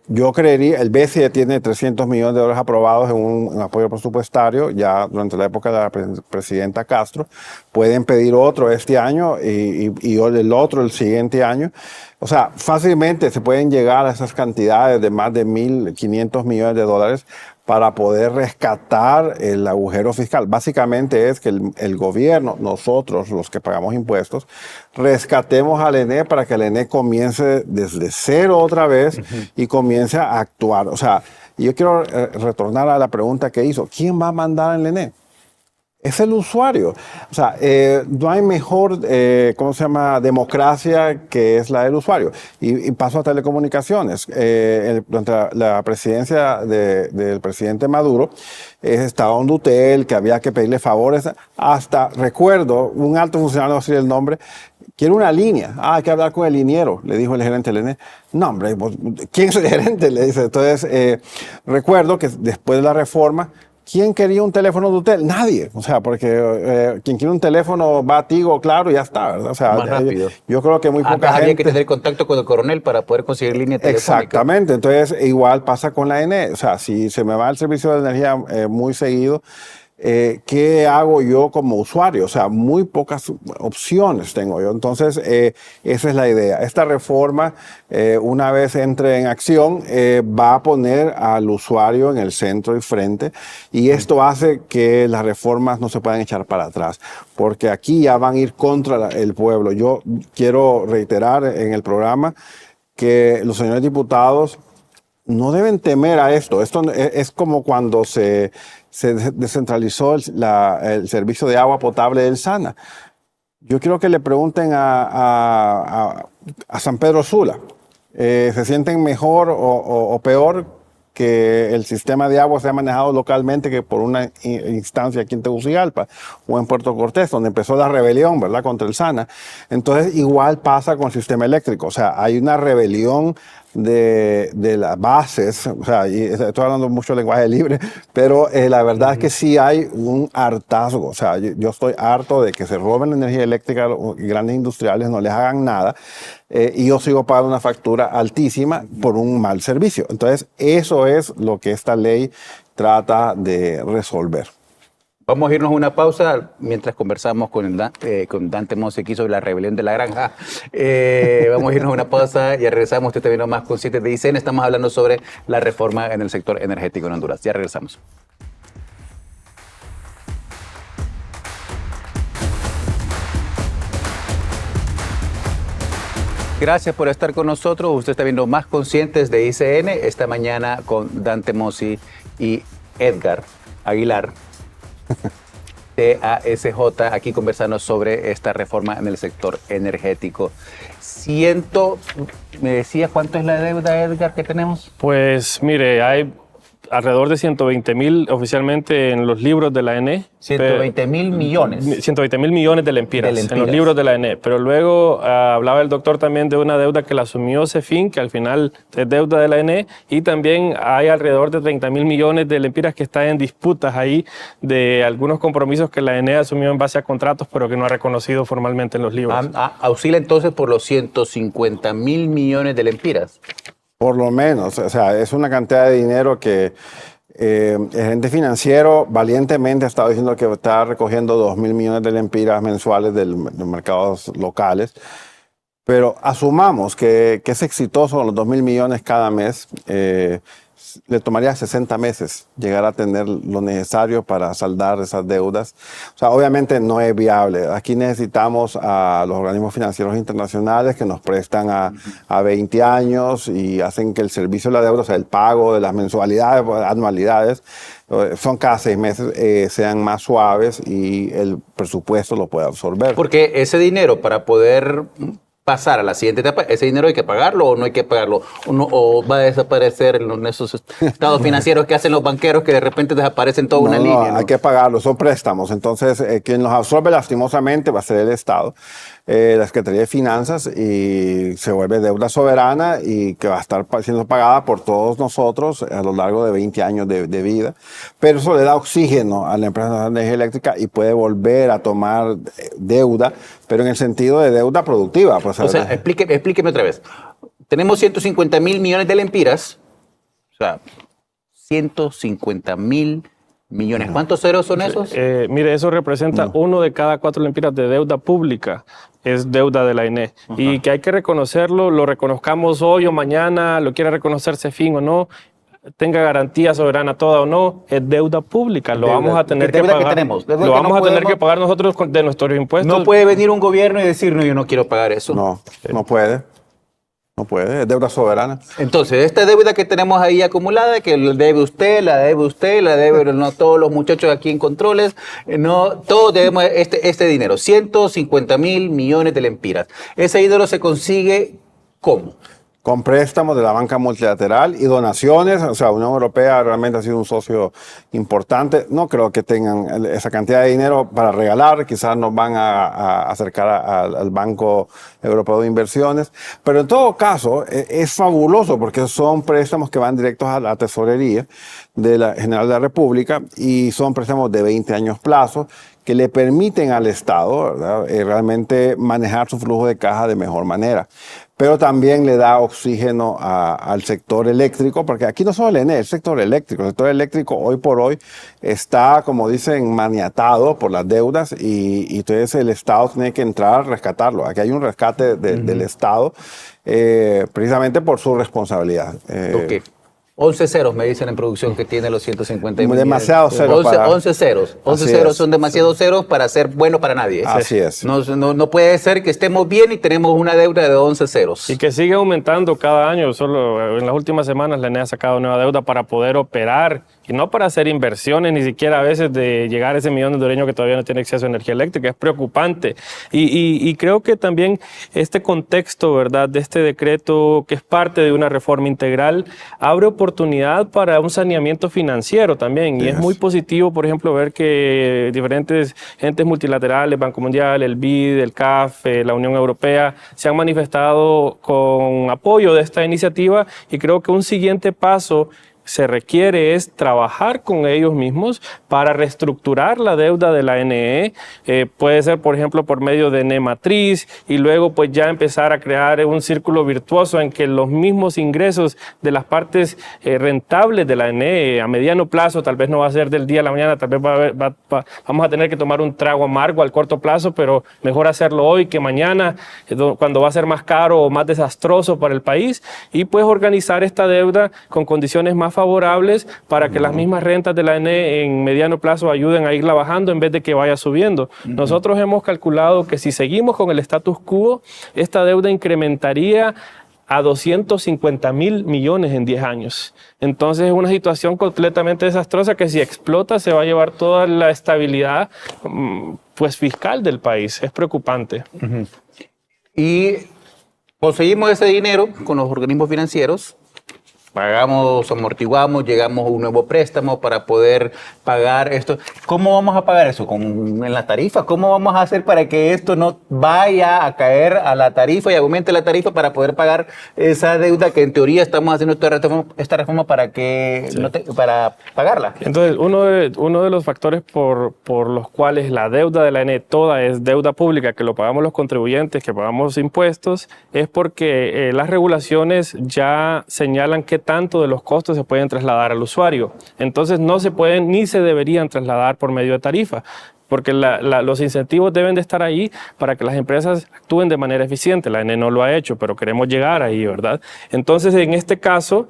Yo creería, el BCE tiene $300 millones aprobados en un apoyo presupuestario ya durante la época de la presidenta Castro. Pueden pedir otro este año y el otro el siguiente año. O sea, fácilmente se pueden llegar a esas cantidades de más de 1.500 millones de dólares para poder rescatar el agujero fiscal. Básicamente es que el gobierno, nosotros, los que pagamos impuestos, rescatemos al ENE para que el ENE comience desde cero otra vez y comience a actuar. O sea, yo quiero retornar a la pregunta que hizo. ¿Quién va a mandar al ENE? Es el usuario. O sea, no hay mejor, democracia que es la del usuario. Y paso a telecomunicaciones. Durante la presidencia del presidente Maduro, estaba un Dutel que había que pedirle favores. Hasta, recuerdo, un alto funcionario, no sé el nombre, quiere una línea. Hay que hablar con el liniero, le dijo el gerente del ENE. No, hombre, ¿quién es el gerente? Le dice. Entonces, recuerdo que después de la reforma, ¿quién quería un teléfono de Dutel? Nadie. O sea, porque quien quiere un teléfono va a Tigo, claro, y ya está, ¿verdad? O sea, más rápido. Yo creo que muy poca gente... Había que tener contacto con el coronel para poder conseguir línea telefónica. Exactamente. Entonces, igual pasa con la ENE. O sea, si se me va el servicio de energía muy seguido, ¿qué hago yo como usuario? O sea, muy pocas opciones tengo yo. Entonces, esa es la idea. Esta reforma, una vez entre en acción, va a poner al usuario en el centro y frente. Y esto hace que las reformas no se puedan echar para atrás, porque aquí ya van a ir contra el pueblo. Yo quiero reiterar en el programa que los señores diputados no deben temer a esto. Esto es como cuando se descentralizó el servicio de agua potable del SANA. Yo quiero que le pregunten a San Pedro Sula, ¿se sienten mejor o peor que el sistema de agua sea manejado localmente que por una instancia aquí en Tegucigalpa o en Puerto Cortés, donde empezó la rebelión, ¿verdad?, contra el SANA? Entonces, igual pasa con el sistema eléctrico. O sea, hay una rebelión de las bases, o sea, y estoy hablando mucho de lenguaje libre, pero la verdad es que sí hay un hartazgo. O sea, yo estoy harto de que se roben la energía eléctrica y grandes industriales no les hagan nada, y yo sigo pagando una factura altísima por un mal servicio. Entonces, eso es lo que esta ley trata de resolver. Vamos a irnos a una pausa mientras conversamos con Dante Mossi sobre la rebelión de la granja. Vamos a irnos a una pausa y regresamos. Usted también más consciente de ICN. Estamos hablando sobre la reforma en el sector energético en Honduras. Ya regresamos. Gracias por estar con nosotros. Usted está viendo Más Conscientes de ICN esta mañana con Dante Mossi y Edgar Aguilar, TASJ, aquí conversando sobre esta reforma en el sector energético. Me decía, ¿cuánto es la deuda, Edgar, que tenemos? Pues mire, hay alrededor de 120.000 oficialmente en los libros de la ENE. 120.000 millones. 120.000 millones de lempiras en los libros de la ENE. Pero luego hablaba el doctor también de una deuda que la asumió CEFIN, que al final es deuda de la ENE, y también hay alrededor de 30.000 millones de lempiras que están en disputas ahí de algunos compromisos que la ENE asumió en base a contratos, pero que no ha reconocido formalmente en los libros. Oscila entonces por los 150.000 millones de lempiras. Por lo menos, o sea, es una cantidad de dinero que el gerente financiero valientemente ha estado diciendo que está recogiendo 2.000 millones de lempiras mensuales de los mercados locales. Pero asumamos que es exitoso con los 2.000 millones cada mes. Le tomaría 60 meses llegar a tener lo necesario para saldar esas deudas. O sea, obviamente no es viable. Aquí necesitamos a los organismos financieros internacionales que nos prestan a 20 años y hacen que el servicio de la deuda, o sea, el pago de las mensualidades, anualidades, son cada 6 meses, sean más suaves y el presupuesto lo pueda absorber. Porque ese dinero para poder pasar a la siguiente etapa, ese dinero hay que pagarlo o no hay que pagarlo, o va a desaparecer en esos estados financieros que hacen los banqueros que de repente desaparecen toda una línea. No, hay que pagarlo, son préstamos. Entonces, quien los absorbe lastimosamente va a ser el Estado, la Secretaría de Finanzas, y se vuelve deuda soberana y que va a estar siendo pagada por todos nosotros a lo largo de 20 años de vida. Pero eso le da oxígeno a la empresa nacional de energía eléctrica y puede volver a tomar deuda, pero en el sentido de deuda productiva. Pues, o sea, explíqueme otra vez. Tenemos 150.000 millones de lempiras, o sea, 150.000 millones. ¿Cuántos ceros son esos? Mire, eso representa 1 de cada 4 lempiras de deuda pública. Es deuda de la INE. Y que hay que reconocerlo, lo reconozcamos hoy o mañana, lo quiera reconocer CEFIN o no, tenga garantía soberana toda o no, es deuda pública. Lo vamos a tener que pagar. Lo vamos a tener que pagar nosotros de nuestros impuestos. No puede venir un gobierno y decir, no, yo no quiero pagar eso. No puede. No puede, es deuda soberana. Entonces, esta deuda que tenemos ahí acumulada, que la debe usted, la debe no, todos los muchachos aquí en controles, no, todos debemos este dinero, 150.000 millones de lempiras. Ese dinero se consigue ¿cómo? Con préstamos de la banca multilateral y donaciones. O sea, la Unión Europea realmente ha sido un socio importante. No creo que tengan esa cantidad de dinero para regalar. Quizás nos van a acercar al Banco Europeo de Inversiones. Pero en todo caso, es fabuloso porque son préstamos que van directos a la tesorería de la General de la República y son préstamos de 20 años plazo que le permiten al Estado, ¿verdad?, realmente manejar su flujo de caja de mejor manera. Pero también le da oxígeno al sector eléctrico, porque aquí no solo el ENE, el sector eléctrico hoy por hoy está, como dicen, maniatado por las deudas y entonces el Estado tiene que entrar a rescatarlo. Aquí hay un rescate del Estado precisamente por su responsabilidad. Okay. 11 ceros me dicen en producción que tiene los 150 millones. Demasiados ceros. 11 ceros. 11 ceros son demasiados ceros para ser bueno para nadie. Así es. No puede ser que estemos bien y tenemos una deuda de 11 ceros. Y que sigue aumentando cada año. Solo en las últimas semanas la ENE ha sacado nueva deuda para poder operar y no para hacer inversiones, ni siquiera a veces de llegar a ese millón de hondureños que todavía no tiene acceso a energía eléctrica. Es preocupante. Y creo que también este contexto, ¿verdad?, de este decreto, que es parte de una reforma integral, abre oportunidad para un saneamiento financiero también. Y es muy positivo, por ejemplo, ver que diferentes entes multilaterales, Banco Mundial, el BID, el CAF, la Unión Europea, se han manifestado con apoyo de esta iniciativa, y creo que un siguiente paso se requiere es trabajar con ellos mismos para reestructurar la deuda de la NE. Puede ser, por ejemplo, por medio de NE matriz, y luego pues ya empezar a crear un círculo virtuoso en que los mismos ingresos de las partes rentables de la NE a mediano plazo, tal vez no va a ser del día a la mañana, tal vez vamos a tener que tomar un trago amargo al corto plazo, pero mejor hacerlo hoy que mañana, cuando va a ser más caro o más desastroso para el país, y pues organizar esta deuda con condiciones más favorables para que las mismas rentas de la ENE en mediano plazo ayuden a irla bajando en vez de que vaya subiendo. Nosotros hemos calculado que si seguimos con el status quo, esta deuda incrementaría a 250.000 millones en 10 años. Entonces es una situación completamente desastrosa que si explota se va a llevar toda la estabilidad pues fiscal del país. Es preocupante. Y conseguimos ese dinero con los organismos financieros, pagamos, amortiguamos, llegamos a un nuevo préstamo para poder pagar esto. ¿Cómo vamos a pagar eso? ¿En la tarifa? ¿Cómo vamos a hacer para que esto no vaya a caer a la tarifa y aumente la tarifa para poder pagar esa deuda que en teoría estamos haciendo esta reforma para para pagarla? Entonces, uno de los factores por los cuales la deuda de la ENE toda es deuda pública, que lo pagamos los contribuyentes, que pagamos impuestos, es porque las regulaciones ya señalan qué tanto de los costos se pueden trasladar al usuario. Entonces no se pueden ni se deberían trasladar por medio de tarifa, porque los incentivos deben de estar ahí para que las empresas actúen de manera eficiente. La ENE no lo ha hecho, pero queremos llegar ahí, ¿verdad? Entonces, en este caso,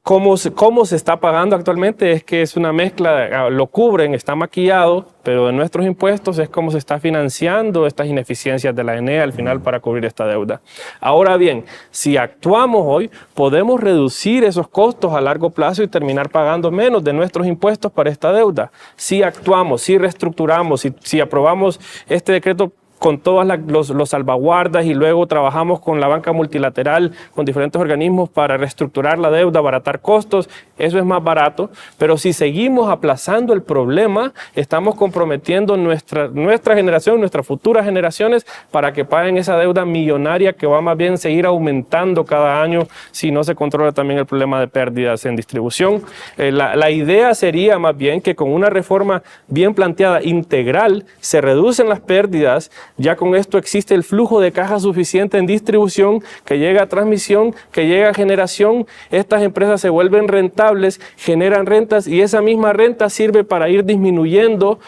¿cómo se está pagando actualmente? Es que es una mezcla, lo cubren, está maquillado, pero de nuestros impuestos es como se está financiando estas ineficiencias de la ENE al final para cubrir esta deuda. Ahora bien, si actuamos hoy, podemos reducir esos costos a largo plazo y terminar pagando menos de nuestros impuestos para esta deuda. Si actuamos, si reestructuramos, si aprobamos este decreto con todas los salvaguardas y luego trabajamos con la banca multilateral, con diferentes organismos para reestructurar la deuda, abaratar costos, eso es más barato, pero si seguimos aplazando el problema, estamos comprometiendo nuestra generación, nuestras futuras generaciones para que paguen esa deuda millonaria que va más bien seguir aumentando cada año si no se controla también el problema de pérdidas en distribución. La idea sería más bien que con una reforma bien planteada, integral, se reducen las pérdidas. Ya con esto existe el flujo de caja suficiente en distribución que llega a transmisión, que llega a generación. Estas empresas se vuelven rentables, generan rentas y esa misma renta sirve para ir disminuyendo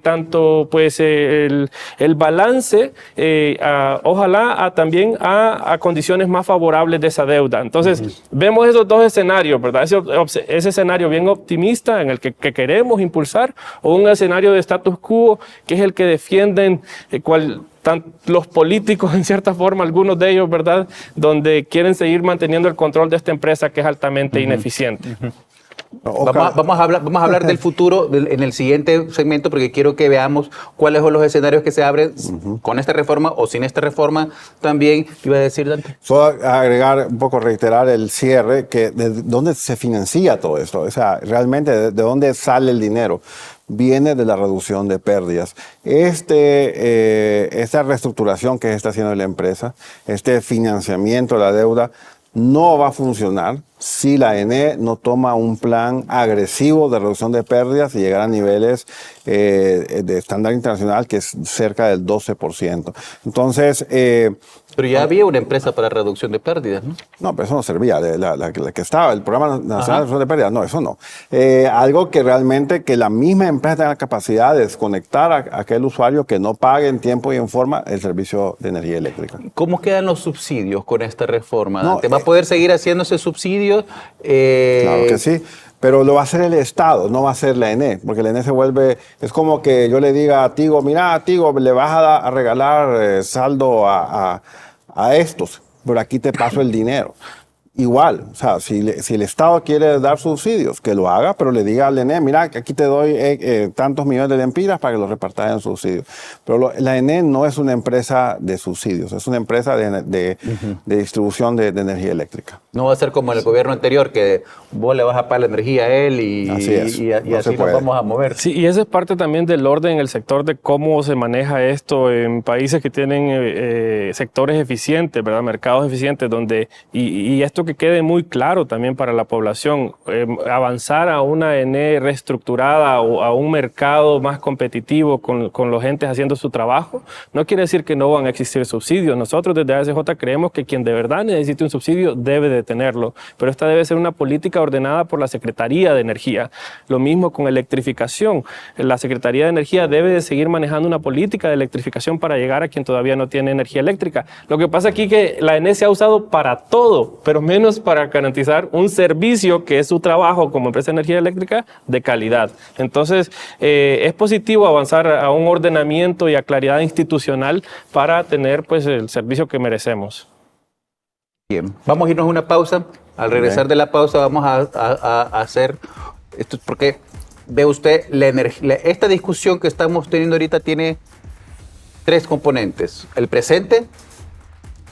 tanto pues el balance, ojalá también a condiciones más favorables de esa deuda. Entonces, vemos esos dos escenarios, ¿verdad? Ese escenario bien optimista en el que queremos impulsar o un escenario de status quo que es el que defienden los políticos, en cierta forma, algunos de ellos, ¿verdad?, donde quieren seguir manteniendo el control de esta empresa que es altamente ineficiente. Vamos a hablar del futuro en el siguiente segmento, porque quiero que veamos cuáles son los escenarios que se abren con esta reforma o sin esta reforma también. Iba a decir, Dante. Solo agregar un poco, reiterar el cierre, que de dónde se financia todo esto, o sea, realmente de dónde sale el dinero. Viene de la reducción de pérdidas. Esta reestructuración que está haciendo la empresa, este financiamiento de la deuda, no va a funcionar si la ENE no toma un plan agresivo de reducción de pérdidas y llegar a niveles de estándar internacional que es cerca del 12%. Entonces... pero ya había una empresa para reducción de pérdidas, ¿no? No, pero eso no servía, la que estaba, el Programa Nacional de Reducción de Pérdidas, no, eso no. Algo que realmente, que la misma empresa tenga la capacidad de desconectar a aquel usuario que no pague en tiempo y en forma el servicio de energía eléctrica. ¿Cómo quedan los subsidios con esta reforma? No, ¿Va a poder seguir haciéndose subsidios? Claro que sí. Pero lo va a hacer el Estado, no va a ser la ENE, porque la ENE se vuelve, es como que yo le diga a Tigo, mira, Tigo, le vas a regalar saldo a estos, pero aquí te paso el dinero. Igual, o sea, si el Estado quiere dar subsidios, que lo haga, pero le diga al ENE, mira, aquí te doy tantos millones de lempiras para que los repartas en subsidios. Pero la ENE no es una empresa de subsidios, es una empresa de distribución de energía eléctrica. No va a ser como el gobierno anterior, que vos le vas a pagar la energía a él y así nos vamos a mover. Sí, y esa es parte también del orden en el sector de cómo se maneja esto en países que tienen sectores eficientes, ¿verdad? Mercados eficientes, donde y esto que quede muy claro también para la población, avanzar a una ENE reestructurada o a un mercado más competitivo con los entes haciendo su trabajo, no quiere decir que no van a existir subsidios. Nosotros desde ASJ creemos que quien de verdad necesite un subsidio debe de tenerlo, pero esta debe ser una política ordenada por la Secretaría de Energía. Lo mismo con electrificación. La Secretaría de Energía debe de seguir manejando una política de electrificación para llegar a quien todavía no tiene energía eléctrica. Lo que pasa aquí es que la ENE se ha usado para todo, pero menos para garantizar un servicio que es su trabajo como empresa de energía eléctrica de calidad. Entonces, es positivo avanzar a un ordenamiento y a claridad institucional para tener pues el servicio que merecemos. Bien, vamos a irnos a una pausa. Al regresar de la pausa vamos a hacer esto, porque ve usted, esta discusión que estamos teniendo ahorita tiene tres componentes: el presente,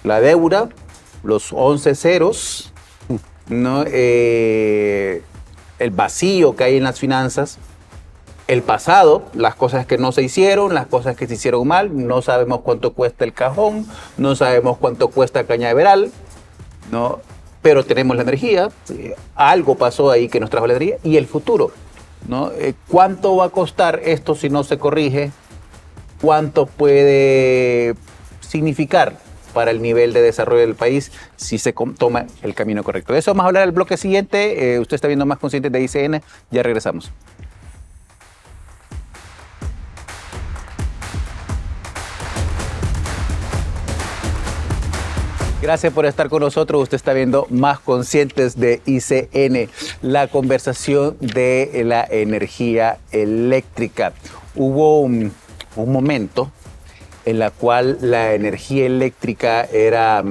la deuda, los 11 ceros, ¿no? El vacío que hay en las finanzas, el pasado, las cosas que no se hicieron, las cosas que se hicieron mal, no sabemos cuánto cuesta el cajón, no sabemos cuánto cuesta Cañaveral, ¿no? Pero tenemos la energía, algo pasó ahí que nos trajo la energía, y el futuro, ¿no? ¿Cuánto va a costar esto si no se corrige? ¿Cuánto puede significar para el nivel de desarrollo del país si se toma el camino correcto. De eso vamos a hablar en el bloque siguiente. Usted está viendo Más Conscientes de ICN. Ya regresamos. Gracias por estar con nosotros. Usted está viendo Más Conscientes de ICN, la conversación de la energía eléctrica. Hubo un momento en la cual la energía eléctrica era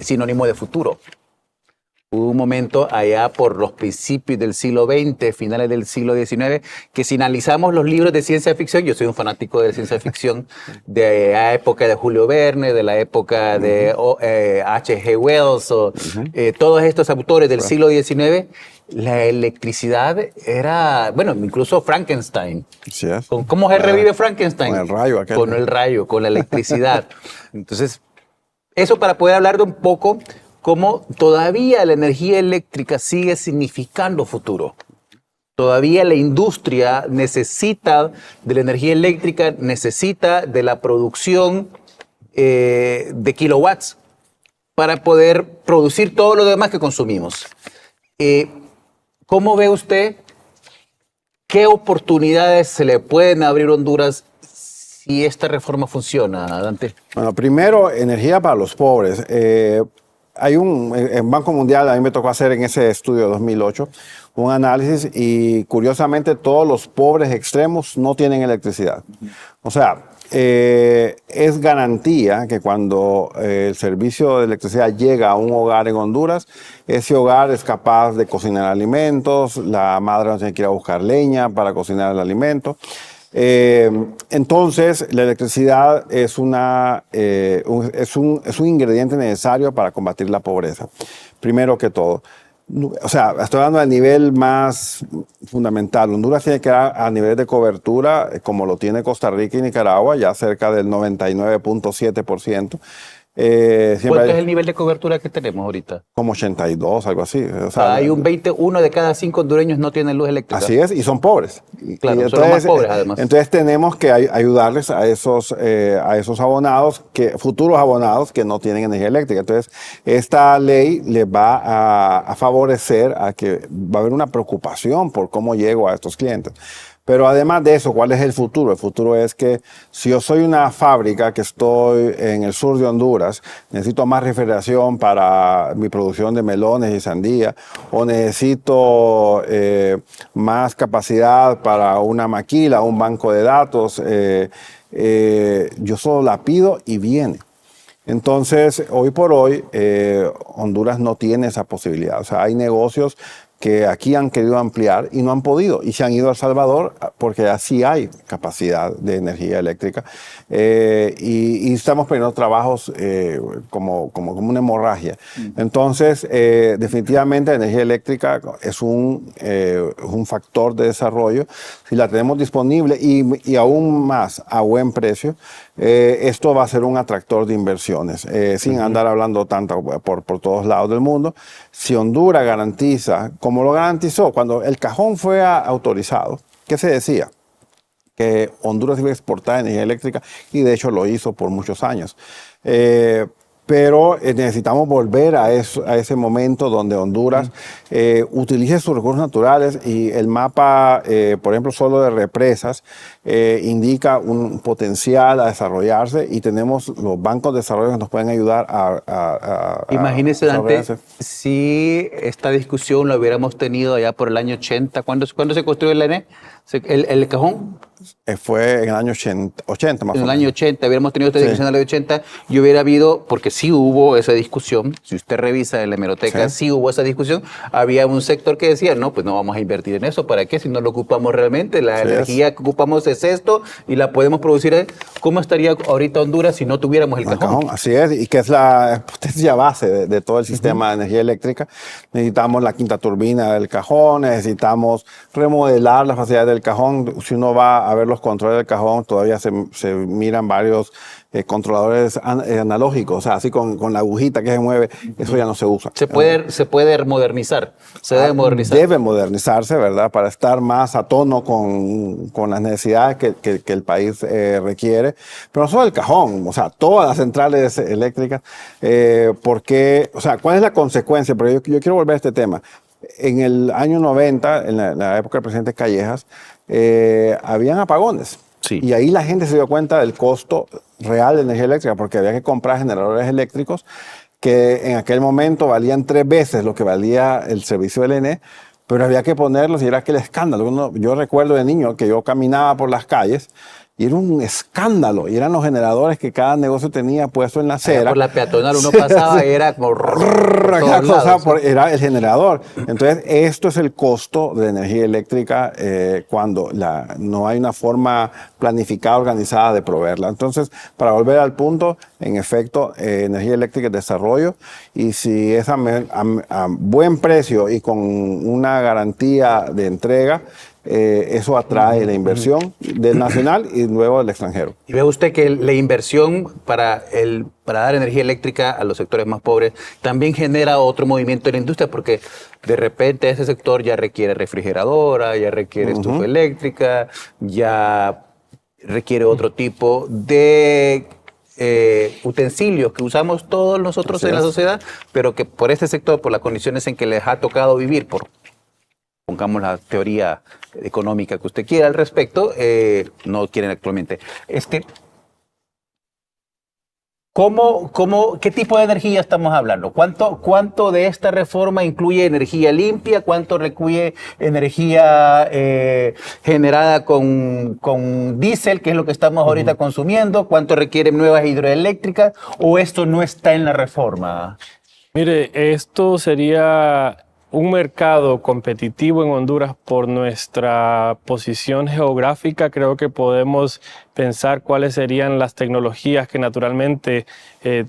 sinónimo de futuro. Hubo un momento allá por los principios del siglo XX, finales del siglo XIX, que si analizamos los libros de ciencia ficción, yo soy un fanático de ciencia ficción, de la época de Julio Verne, de la época de H.G. Wells, todos estos autores del siglo XIX, la electricidad era, bueno, incluso Frankenstein. Sí es. ¿Cómo se revive Frankenstein? Con el rayo aquel. Con el rayo, con la electricidad. Entonces, eso para poder hablar de un poco cómo todavía la energía eléctrica sigue significando futuro. Todavía la industria necesita de la energía eléctrica, necesita de la producción de kilowatts para poder producir todo lo demás que consumimos. ¿Cómo ve usted qué oportunidades se le pueden abrir a Honduras si esta reforma funciona, Dante? Bueno, primero, energía para los pobres. Hay en Banco Mundial, a mí me tocó hacer en ese estudio de 2008 un análisis y curiosamente todos los pobres extremos no tienen electricidad. O sea, es garantía que cuando el servicio de electricidad llega a un hogar en Honduras, ese hogar es capaz de cocinar alimentos, la madre no tiene que ir a buscar leña para cocinar el alimento. Entonces, la electricidad es un ingrediente necesario para combatir la pobreza, primero que todo. O sea, estoy hablando del nivel más fundamental. Honduras tiene que dar a nivel de cobertura, como lo tiene Costa Rica y Nicaragua, ya cerca del 99.7%. ¿Cuánto es el nivel de cobertura que tenemos ahorita? Como 82, algo así. O sea, hay un 21 de cada 5 hondureños no tienen luz eléctrica. Así es, y son pobres. Claro, y entonces, son los más pobres además. Entonces tenemos que ayudarles a esos abonados, futuros abonados que no tienen energía eléctrica. Entonces, esta ley les va a favorecer a que va a haber una preocupación por cómo llego a estos clientes. Pero además de eso, ¿cuál es el futuro? El futuro es que si yo soy una fábrica que estoy en el sur de Honduras, necesito más refrigeración para mi producción de melones y sandía, o necesito más capacidad para una maquila, un banco de datos, yo solo la pido y viene. Entonces, hoy por hoy, Honduras no tiene esa posibilidad. O sea, hay negocios que aquí han querido ampliar y no han podido, y se han ido a El Salvador porque así hay capacidad de energía eléctrica, y estamos perdiendo trabajos como una hemorragia. Entonces, definitivamente la energía eléctrica es un factor de desarrollo. Si la tenemos disponible y aún más a buen precio, esto va a ser un atractor de inversiones, sin andar hablando tanto por todos lados del mundo. Si Honduras garantiza, como lo garantizó cuando el cajón fue autorizado, ¿qué se decía? Que Honduras iba a exportar energía eléctrica, y de hecho lo hizo por muchos años. Pero necesitamos volver a ese momento donde Honduras utilice sus recursos naturales, y el mapa, por ejemplo, solo de represas, indica un potencial a desarrollarse, y tenemos los bancos de desarrollo que nos pueden ayudar a Imagínese, Dante, si esta discusión la hubiéramos tenido allá por el año 80, ¿cuándo se construyó el ENE? ¿El cajón? Fue en el año 80 más o menos. En el año 80, hubiéramos tenido esta discusión en el año 80, y hubiera habido, porque sí hubo esa discusión, si usted revisa en la hemeroteca, sí hubo esa discusión, había un sector que decía, no, pues no vamos a invertir en eso, ¿para qué? Si no lo ocupamos realmente, la energía que ocupamos es esto, y la podemos producir. ¿Cómo estaría ahorita Honduras si no tuviéramos el cajón? Así es, y que es la potencia base de todo el sistema de energía eléctrica. Necesitamos la quinta turbina del cajón, necesitamos remodelar las facilidades del cajón, si uno va a ver los controles del cajón, todavía se miran varios controladores analógicos, o sea, así con la agujita que se mueve, eso ya no se usa. Se puede modernizar, se debe modernizar. Debe modernizarse, ¿verdad? Para estar más a tono con las necesidades que el país requiere. Pero no solo el cajón, o sea, todas las centrales eléctricas, porque, o sea, ¿cuál es la consecuencia? Pero yo quiero volver a este tema. En el año 90, en la época del presidente Callejas, habían apagones. Sí. Y ahí la gente se dio cuenta del costo real de energía eléctrica, porque había que comprar generadores eléctricos que en aquel momento valían 3 veces lo que valía el servicio del ENE, pero había que ponerlos y era aquel escándalo. Yo recuerdo de niño que yo caminaba por las calles y era un escándalo, y eran los generadores que cada negocio tenía puesto en la acera. Por la peatonal uno pasaba y era como... Era el generador. Entonces, esto es el costo de energía eléctrica cuando no hay una forma planificada, organizada de proveerla. Entonces, para volver al punto, en efecto, energía eléctrica es desarrollo, y si es a buen precio y con una garantía de entrega, eso atrae la inversión del nacional y luego del extranjero. Y ve usted que la inversión para dar energía eléctrica a los sectores más pobres también genera otro movimiento en la industria, porque de repente ese sector ya requiere refrigeradora, ya requiere estufa eléctrica, ya requiere otro tipo de utensilios que usamos todos nosotros en la sociedad, pero que por este sector, por las condiciones en que les ha tocado vivir, pongamos la teoría económica que usted quiera al respecto, no quieren actualmente. ¿Qué tipo de energía estamos hablando? ¿Cuánto de esta reforma incluye energía limpia? ¿Cuánto requiere energía generada con diésel, que es lo que estamos ahorita consumiendo? ¿Cuánto requiere nuevas hidroeléctricas? ¿O esto no está en la reforma? Mire, esto sería un mercado competitivo en Honduras por nuestra posición geográfica. Creo que podemos pensar cuáles serían las tecnologías que naturalmente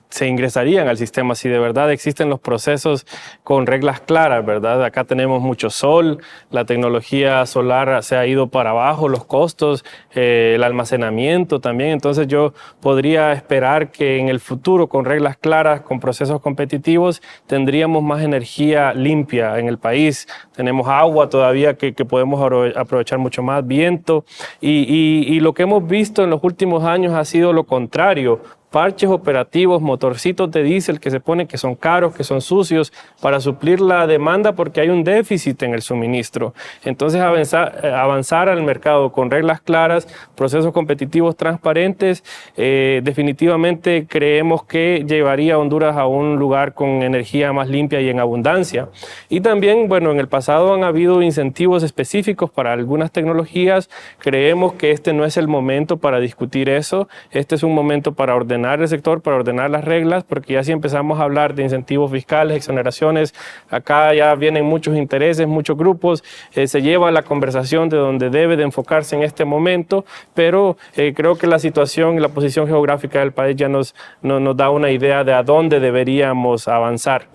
se ingresarían al sistema si de verdad existen los procesos con reglas claras, ¿verdad? Acá tenemos mucho sol, la tecnología solar se ha ido para abajo, los costos, el almacenamiento también. Entonces yo podría esperar que en el futuro, con reglas claras, con procesos competitivos, tendríamos más energía limpia en el país. Tenemos agua todavía que podemos aprovechar mucho más, viento, y lo que hemos visto en los últimos años ha sido lo contrario. Parches operativos, motorcitos de diésel que se ponen, que son caros, que son sucios, para suplir la demanda porque hay un déficit en el suministro. Entonces avanzar al mercado con reglas claras, procesos competitivos transparentes, definitivamente creemos que llevaría a Honduras a un lugar con energía más limpia y en abundancia. Y también, bueno, en el pasado han habido incentivos específicos para algunas tecnologías. Creemos que este no es el momento para discutir eso. Este es un momento para ordenar el sector, para ordenar las reglas, porque ya si empezamos a hablar de incentivos fiscales, exoneraciones, acá ya vienen muchos intereses, muchos grupos, se lleva la conversación de donde debe de enfocarse en este momento, pero creo que la situación y la posición geográfica del país ya nos da una idea de a dónde deberíamos avanzar.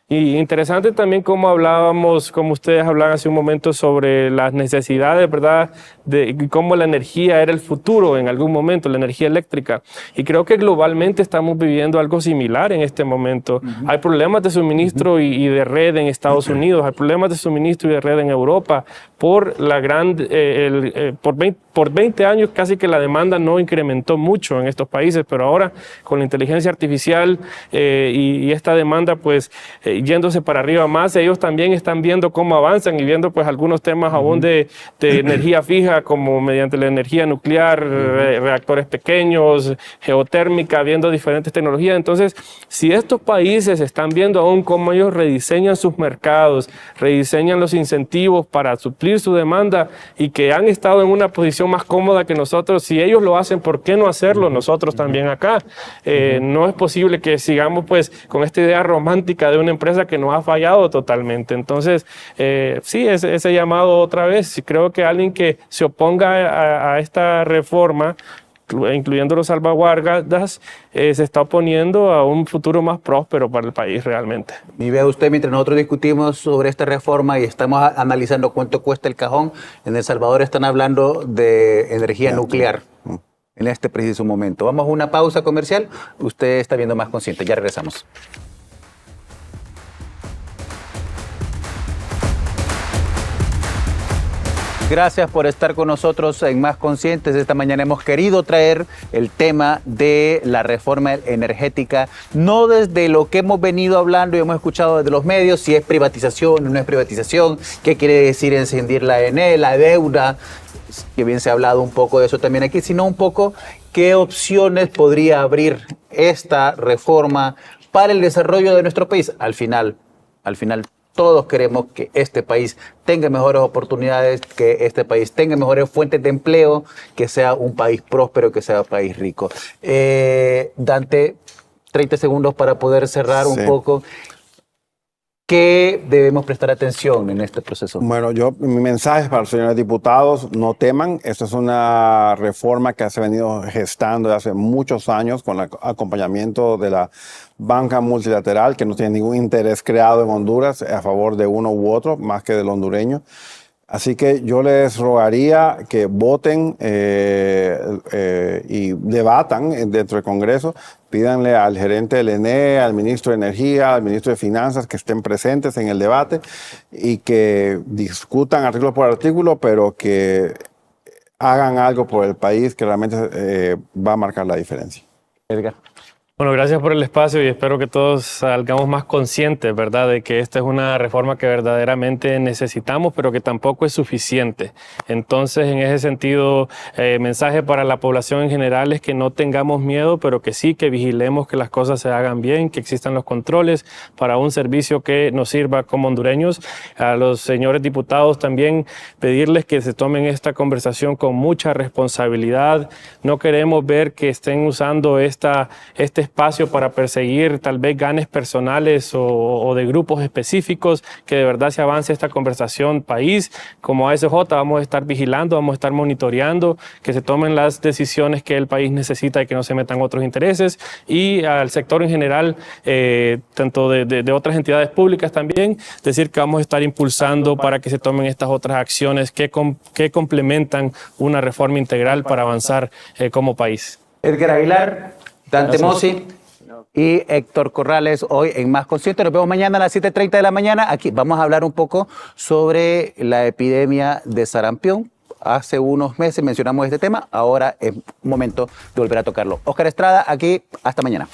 Y interesante también como ustedes hablaban hace un momento sobre las necesidades, ¿verdad? De cómo la energía era el futuro en algún momento, la energía eléctrica. Y creo que globalmente estamos viviendo algo similar en este momento. Hay problemas de suministro y de red en Estados Unidos, hay problemas de suministro y de red en Europa. Por 20 años casi que la demanda no incrementó mucho en estos países, pero ahora con la inteligencia artificial y esta demanda pues yéndose para arriba más, ellos también están viendo cómo avanzan y viendo pues algunos temas aún de energía fija, como mediante la energía nuclear, reactores pequeños, geotérmica, viendo diferentes tecnologías. Entonces, si estos países están viendo aún cómo ellos rediseñan sus mercados, rediseñan los incentivos para suplir su demanda y que han estado en una posición más cómoda que nosotros, si ellos lo hacen, ¿por qué no hacerlo nosotros también acá? No es posible que sigamos pues con esta idea romántica de una empresa que nos ha fallado totalmente. Entonces, sí, ese llamado otra vez, creo que alguien que se oponga a esta reforma incluyendo los salvaguardas, se está oponiendo a un futuro más próspero para el país realmente. Y vea usted, mientras nosotros discutimos sobre esta reforma y estamos analizando cuánto cuesta el cajón, en El Salvador están hablando de energía nuclear en este preciso momento. Vamos a una pausa comercial. Usted está viendo Más Consciente. Ya regresamos. Gracias por estar con nosotros en Más Conscientes. Esta mañana hemos querido traer el tema de la reforma energética, no desde lo que hemos venido hablando y hemos escuchado desde los medios, si es privatización o no es privatización, qué quiere decir encendir la ENE, la deuda, que bien se ha hablado un poco de eso también aquí, sino un poco qué opciones podría abrir esta reforma para el desarrollo de nuestro país. Al final, todos queremos que este país tenga mejores oportunidades, que este país tenga mejores fuentes de empleo, que sea un país próspero, que sea un país rico. Dante, 30 segundos para poder cerrar un poco. ¿Qué debemos prestar atención en este proceso? Bueno, mi mensaje para los señores diputados, no teman. Esta es una reforma que se ha venido gestando desde hace muchos años con el acompañamiento de la banca multilateral, que no tiene ningún interés creado en Honduras a favor de uno u otro, más que del hondureño. Así que yo les rogaría que voten y debatan dentro del Congreso. Pídanle al gerente del ENE, al ministro de Energía, al ministro de Finanzas que estén presentes en el debate y que discutan artículo por artículo, pero que hagan algo por el país que realmente va a marcar la diferencia. Edgar. Bueno, gracias por el espacio y espero que todos salgamos más conscientes, ¿verdad?, de que esta es una reforma que verdaderamente necesitamos, pero que tampoco es suficiente. Entonces, en ese sentido, mensaje para la población en general es que no tengamos miedo, pero que sí que vigilemos que las cosas se hagan bien, que existan los controles para un servicio que nos sirva como hondureños. A los señores diputados también pedirles que se tomen esta conversación con mucha responsabilidad. No queremos ver que estén usando este espacio para perseguir tal vez ganes personales o de grupos específicos, que de verdad se avance esta conversación país. Como ASJ vamos a estar vigilando, vamos a estar monitoreando que se tomen las decisiones que el país necesita y que no se metan otros intereses, y al sector en general, tanto de otras entidades públicas también, decir que vamos a estar impulsando para que se tomen estas otras acciones que complementan una reforma integral para avanzar como país. Edgar Aguilar, Dante Mossi y Héctor Corrales, hoy en Más Consciente. Nos vemos mañana a las 7:30 de la mañana. Aquí vamos a hablar un poco sobre la epidemia de sarampión. Hace unos meses mencionamos este tema, ahora es momento de volver a tocarlo. Óscar Estrada, aquí, hasta mañana.